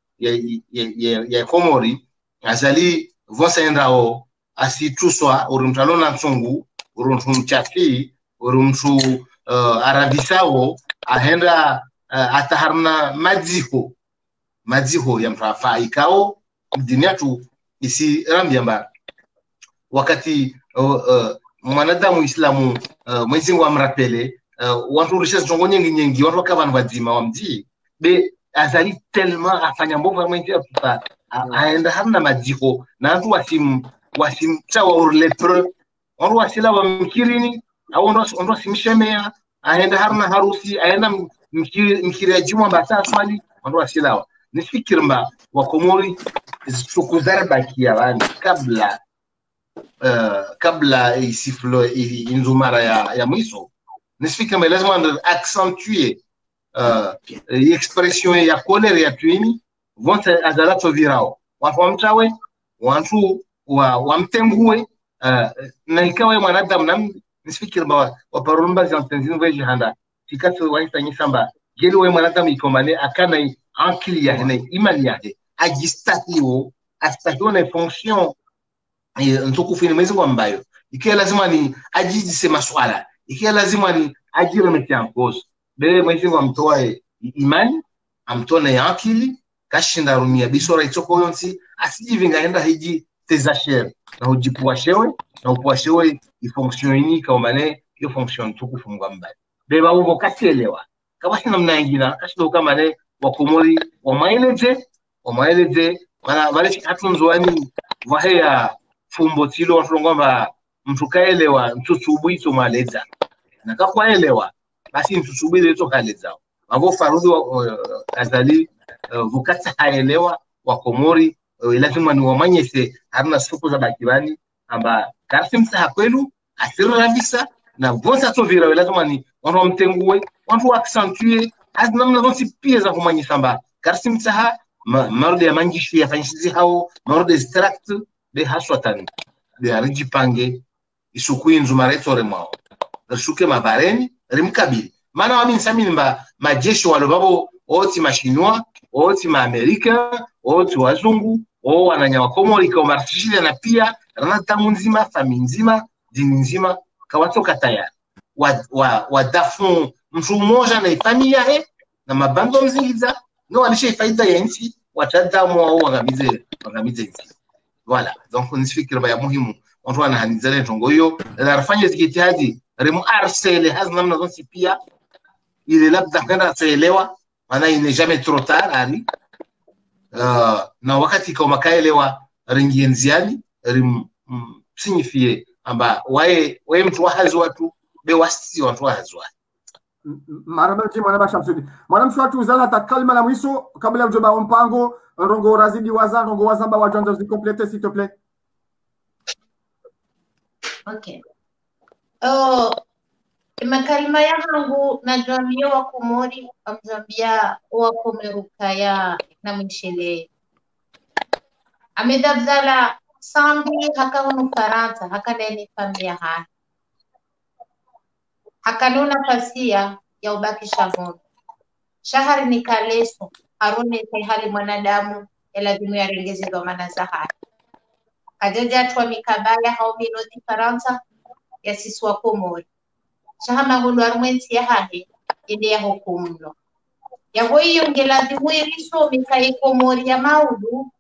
Komori azali vosa endao asituswa urumtalona nsungu urumchafi urumtu arabisao ahenda ataharna madziho ya mtafa ikao dunia tu isi rambiamba wakati mwanadamu Islamu Mwenyezi Mungu amrapele watu richesse zongo nyingi watu wakavana wazima wamji be azali tellement afanya mbovu Mwenyezi Mungu aenda hamna madziho na watu wasim chawa urlepre watu wasila wamkirini au watu wasimshemea aenda harna harusi aenda mkiria juma basa swali watu wasilawa nifikiri mba wa Komori sukuzarba kiawani kabla isiflo inzumara ya mwiso nifikiri mba lazima accentuer expression ya kolere ya tuini vonse azalato virao watu wamchawe watu wamtengue na ikawa mwanadamu na nifikiri mba waparumba zantenzimu veji handa tikatu waisa nyisamba geli we mwanadamu ikomane akana akili ya hene imani yake ajistahiwo astahiwo na fonction ntukufu ni Mwenyezi Mungu ambayo ikiwa lazima ni ajizise maswala ikiwa lazima ni ajira metiankoso bele Mwenyezi Mungu amtoe imani amtone ya akili kashinda rumia bisora itoko yonsi asijivinga enda hiji tezasher na ujipuashewe na upuashewe ifonction ini kaumane yo fonction ntukufu Mungu ambayo beba uvo kasielewa kama sina mna ingina kashido kama ne wa Komori wamaeleje wana wale hatunzwani wahea fumbo tilo wafungomba mtu kaelewa mtu subuito maleza na kakwaelewa basi mtu subiri leto kaleza wavo farudi azali vukata haelewa wa Komori lazima ni wamanyese haruna siku za bakibani amba Kasim saha kwelu asira visa na vonsa tovira lazima ni watu wamtengue watu accentuer azinamna zonsi pia za kumanyisa amba Kasim saha marode ya mangishi ya fanyizi hao marode extract de haswatan de arijipange isuku inzumareto remao rishuke mabareni rimkabili maana wami nsamini mba majeshi walo babo oti mashinwa oti maamerika oti wazungu o wananya wa Komori kwa martishile na pia ranatamu nzima fami nzima dini nzima kawatoka tayari wadafu mtu mmoja na ifamilia he na mabando mzingiza no walisha ifaida ya nchi watadamu wao wangamize nchi. Voilà, donc nifikiri baya muhimu watu wanahanizana tongo hiyo na rafanya zikitihadi remu arsele hazna namna zonsi pia ile labda kana saelewa maana ine jamais trop tard ali na wakati kama kaelewa ringi nziani rim signifie amba wae mtu wahazi watu be wasi watu wahazi watu marabati mwana bashamsudi mwana mshwatu uzala ta kalma la mwiso kabla ya ujoba mpango rongo razidi rongo wazamba wajanja zikomplete s'il te plaît. Okay. Makalima yangu na jamii wa Komori amzambia wa Komerukaya na mshele amedabzala sambi hakaunu Faransa hakaneni familia hakanuna pasia ya ubakisha moto shahari ni kaleso harune hali mwanadamu elazimu ya rengezi ndo maana zahari kajaja atwa mikabaya hao minodi Faransa ya sisi wa Komori shahama hulu arumwensi ya hahe ende ya hukumlo yabo hiyo ngelazimu iriso mikae Komori ya maudu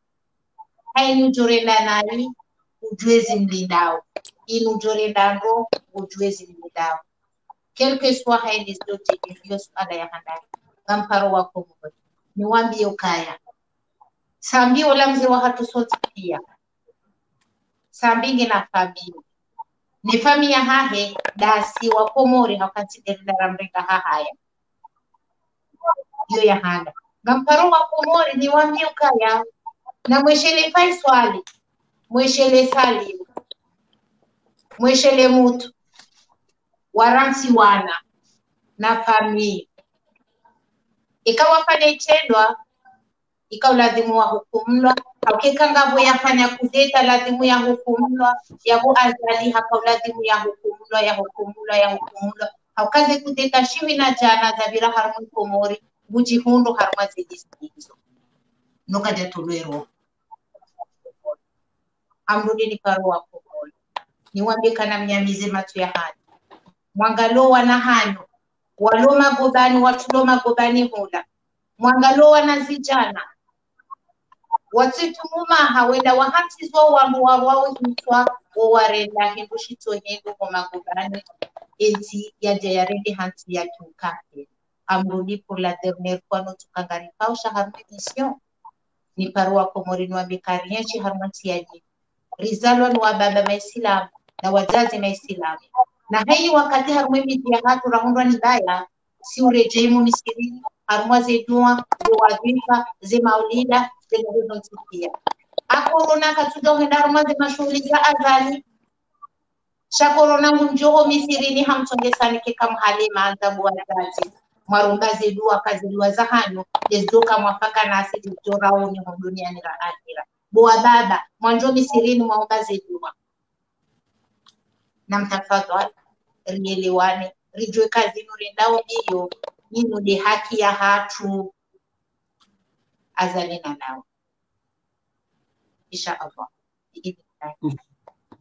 hainu jorenda nani ujuezi mlindao inu jorenda ndo ujuezi mlindao quelque soit haini zote hiyo suala ya handani ngamparo wa Komori ni wambie ukaya sambi wala mzee wa hatu sote pia sambi na famili ni familia hahe dasi wa Komori hakansiderida ramrika hahaya hiyo ya handa ngamparo wa Komori ni wambie ukaya na mweshele Faiswali mweshele Salim mweshele mutu waransi wana na familia ikawa fanya itendwa ikawa lazimu wa hukumlwa hakika ngabo yafanya kudeta lazimu ya hukumlwa yabo azali haka lazimu ya hukumlwa hakaze kudeta shiwi na jana zabira harmu Komori buji hundo harma zedisizo noka jatulero amrudi ni parwa Komori niwambie kana mnyamize matu ya hani mwangalo wana hanyo waloma gobani watuloma gobani hula mwangalo wana zijana watitumuma hawenda wahatizwa wao hitwa warenda hindu shito hindu kwa gobani enti yaja yarende hanti ya kiukake amrudi pour la dernière fois notre kangari pausha harmi mission ni parwa Komori niwambie karienchi harmanti ya jini rizalwa ni wababa maislamu na wazazi maislamu na hei wakati harumwe midia hatu rahundwa ni baya si urejeimu misirini harumwa zedua zewadhifa ze maulida ze nguzo ntikia akorona katudo henda harumwa ze mashughuli za azali shakorona mjoho misirini hamtongesani keka mhalima anzabu wazazi marumba zedua kazidua za hanyo dezoka mwafaka na asidi joraoni hundunia ni raahira boa baba mwanjo misirini mwaumba zedua na mtafadhali rielewane rijue kazi nurendao hiyo nino de haki ya hatu azalina nao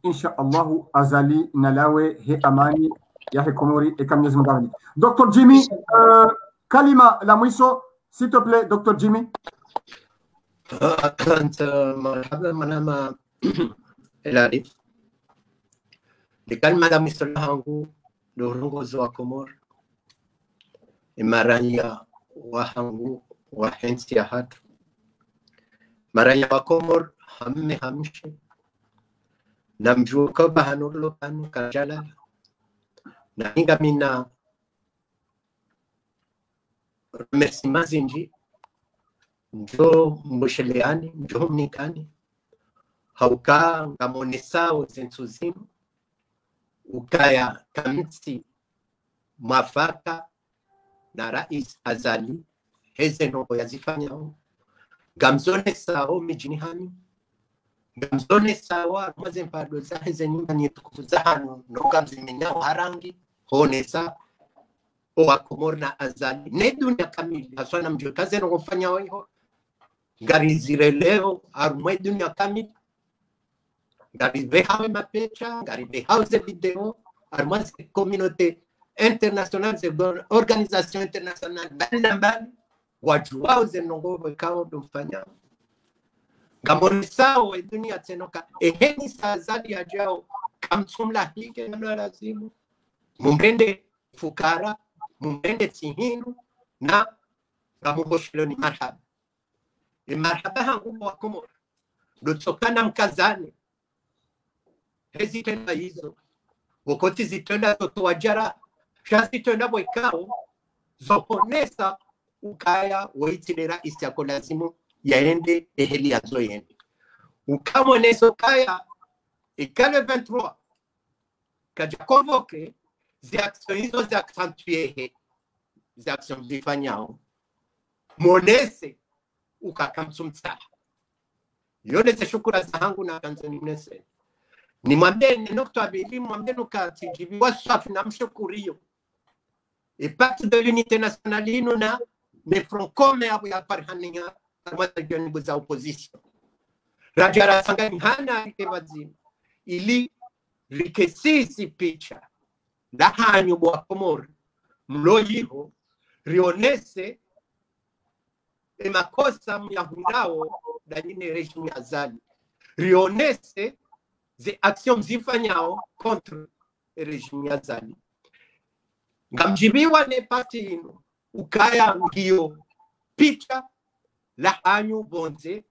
insha Allah azali nalawe he amani ya he Komori et Mwenyezi Mungu amani. Dr. Jimmy, kalima la mwisho s'il te plaît Dr. Jimmy. مرحبا منama العريف لكلمة la mwisho langu uongozi wa Komori maranya wahangu wa hensi ya hatu maranya wa Komori hamme hamshe na mjuko bahanulo panu kajala na hinga mina merci mazinji njo mbusheleani njo mnikani hauka ngamonesao zentuzimu ukaya kamiti mwafaka na rais azali heze nongo yazifanyao gamzone sao mijini hani gamzone sawa mwaze mpado za heze nyuma ni tukufu za hano nonga mzimenyao harangi honesa owa Komori na azali ne dunia kamili haswana mjue kaze nongo fanya oiho garizire leo arumwe dunia kamili garibe hawe mapecha garibe hauze video arumwe communauté internationale ze organisation internationale mbali wajuwao ze nongo wekao dumfanya ngamonisao dunia tenoka eheni sazali ya jao kamsumla hike nalo lazimu mumbende fukara mumbende tihinu na ngamuboshiloni marhaba marhaba hangu wa Komori dutokana mkazani hezi tenda hizo wakoti zitenda toto wajara shazi tenda mwekao zoponesa ukaya waitilera isi yako lazimu yaende eheli ya zoyende ukamonesa ukaya ikale 23 kaja convoke zi action hizo zi accentuehe zi action zifanyao monese ukakamsumtsaha yonese shukura zahangu na kanzani mnese ni mwambie nokto abili mwambie nukatijibi wasafi na mshukuriyo et pacte de l'unité nationale inuna me francome abu ya parhania mwata joni buza opposition rajara sangani hana alikewazi ili likesisi picha la hanyu bwa Komori mloyiho rionese makosa myahundao danyine regime ya zali rionese ze action mzifanyao contre regime ya zali ngamjibiwa ne parti ino ukaya ngio picha la hanyu bonze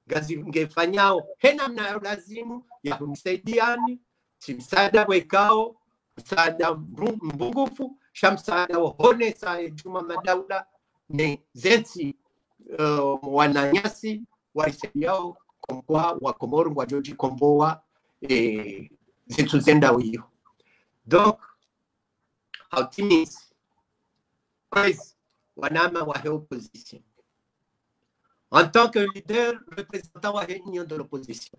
gazi ngefanyao hena mnayo lazimu ya kumsaidiani simsada wekao msada mbungufu shamsada wahone sa Juma Madaula ni zensi wananyasi waisaidiao kwa wa Komoro wa George Komboa zitu zenda wiyo. Donc hautimis pres wanama wa opposition en tant que leader représentant la réunion de l'opposition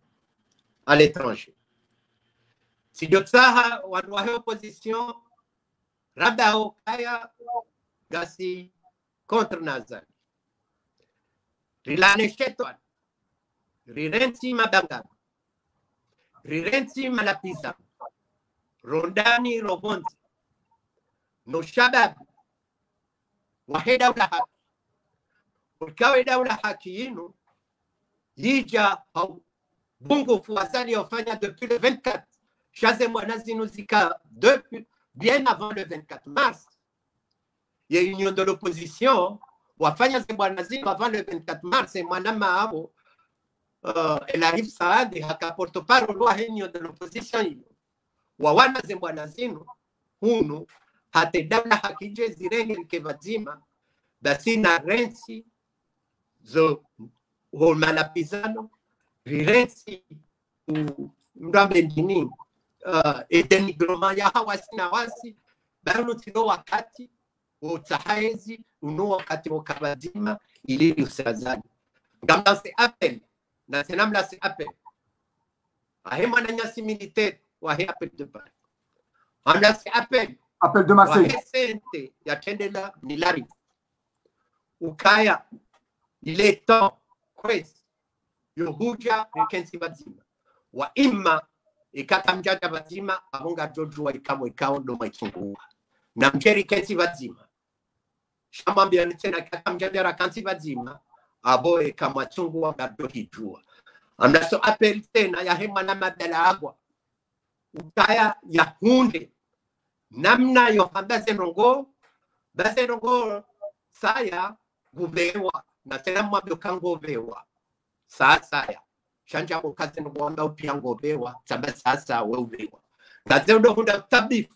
à l'étranger. Si Jotsaha wa opposition Radao Kaya Gasi contre Nazari. Rilane Shetwan. Rirensi Madanga. Rirensi Malapiza. Rondani Robonzi. No Shabab. Waheda Ulahaki. Ukawe daula haki yinu. Yija au bungu fuasali ofanya depuis le 24. Chaze mwanazinu zika depuis bien avant le 24 mars. Il y a une union de l'opposition. Wafanya zembwanazinu avant le 24 mars. Et mwanama abo elle arrive ça de haka porto-parole wa union de l'opposition. Wawana zembwanazinu hunu hate daula hakije zirenge likevazima basi na rensi zo malapizano rirensi mrambe ndini edenigroma ya hawasi na wasi bano tino wakati utahaezi uno wakati wakabazima ili usazani ngamba se appel na senamla se appel ahema na nyasi militaire wa he appel de Paris amla se appel de Marseille wa sente ya tendela nilari ukaya il est temps kwezi yohuja rikensi bazima wa imma ikatamjaja bazima abonga jojo wa ikamo ikao ndo maitungua na mcheri kensi bazima shamambia nitena katamjaja rakansi bazima abo ikama tungua gado hijua amnaso apel tena ya hema na madala agwa ukaya ya hunde namna yo bazenongo saya gubewa na tena mwabyo kangobewa sasa shanja ukaze ngomba upia ngobewa saba sasa wewewa na zendo hunda tabifu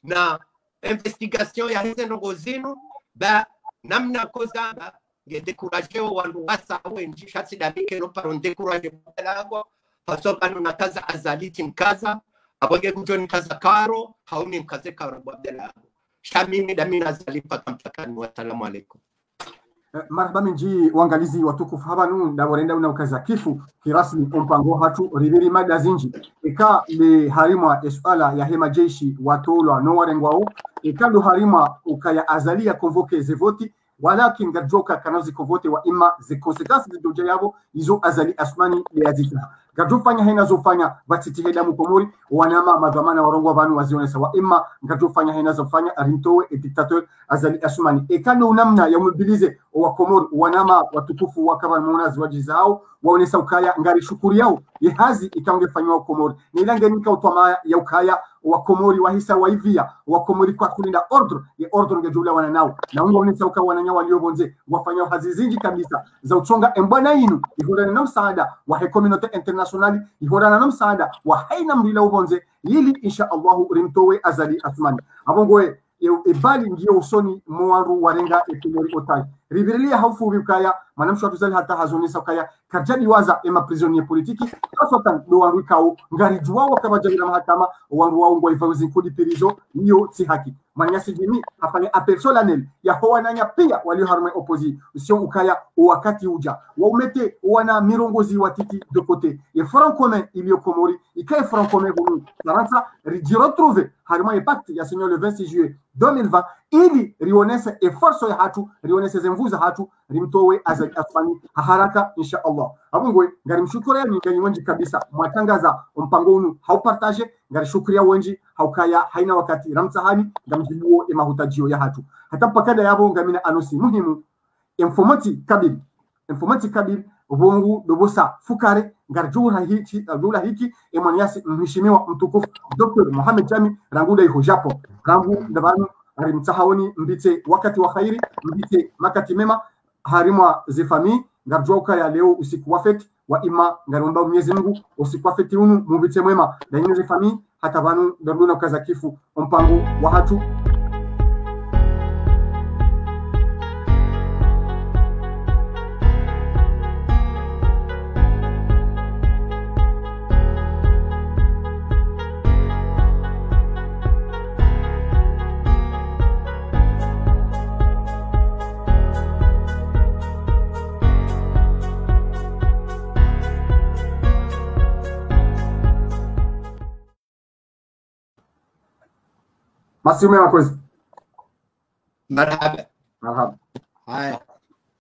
na investigation ya hizo ngozino ba namna kozamba ngedekuraje wandu wasa wenji shati dabike no paron dekuraje balagwa pasoka na kaza azaliti mkaza abonge mjoni kaza karo hauni mkaze karo babdela shamimi damina zalipa kamtakani wa salamu alaykum. Marhaba minji wangalizi watukufu haba nu ndaborenda una ukaza kifu kirasmi mpango hatu ribiri mada zinji eka le harima eswala ya hema jeshi watolwa no warengwao eka lo harima ukaya azalia convoke ze voti walakin gadjoka kanazi convote wa imma ze consequences de doje yabo izo azali asmani le azita gadjofanya hena zofanya batiti heda mukomori wanama madhamana warongo banu wazionesa wa imma gadjofanya hena zofanya arintowe et dictateur azali asmani ekano namna ya mobilize wa Komoro wanama watukufu wakaba munazi wajizao waonesa ukaya ngari shukuri yao yehazi ikangefanywa Komoro nilange nika utwama ya ukaya wa Komori wahisa waivia wa Komori kwa kulinda ordre ya ordre ngejula wananao na ungo onesa ukaya wananya waliobonze wafanya hazi zinji kabisa za utonga embwana inu ihorana na msaada wa community internationali ihorana na msaada wa haina mrila ubonze yili insha Allah rimtowe azali asmani abongoe ebali ngiyo usoni mwaru warenga etumori otai ribirilia haufu bikaya manamsho tuzali hata hazonisa kaya kajadi waza ema prisonnier politiki kasotan do wangu kao ngari juwa wakabajabira mahakama wangu wao ngwa ifawizi kudi pirizo niyo si haki manyasi jimi afanye appel solennel ya howananya pia walio harme opposition ukaya wakati uja waumete wana mirongozi watiti de côté et franc commun ilio Komori ikae franc commun bunu Faransa ri retrouver harma impact ya signé le 26 juillet 2020 ili rionese e force ya hatu rionese zemvu vuza hatu rimtowe azafani haraka insha Allah abungwe ngari mshukuru ni ngani wenji kabisa mwatangaza mpango unu haupartage ngari shukria wenji haukaya haina wakati ramsahani ngamjibuo emahutajio ya hatu hata mpakada yabo ngamina anosi muhimu informati kabili ubungu dobosa fukare ngarjura hiki emaniasi mheshimiwa mtukufu Dr. Mohamed Jami ranguda iko Japo rangu ndabanu arimtahawoni mbite wakati wa khairi mbite makati mema harimwa zifami ngarjoka ya leo usiku wa feti wa ima ngaromba Mwenyezi Mungu usiku wa feti unu mbite mwema na nyinyi zifami hata banu ndabuna kaza kifu mpango wa hatu Masiume makozi. Marhaba. Marhaba. Haya.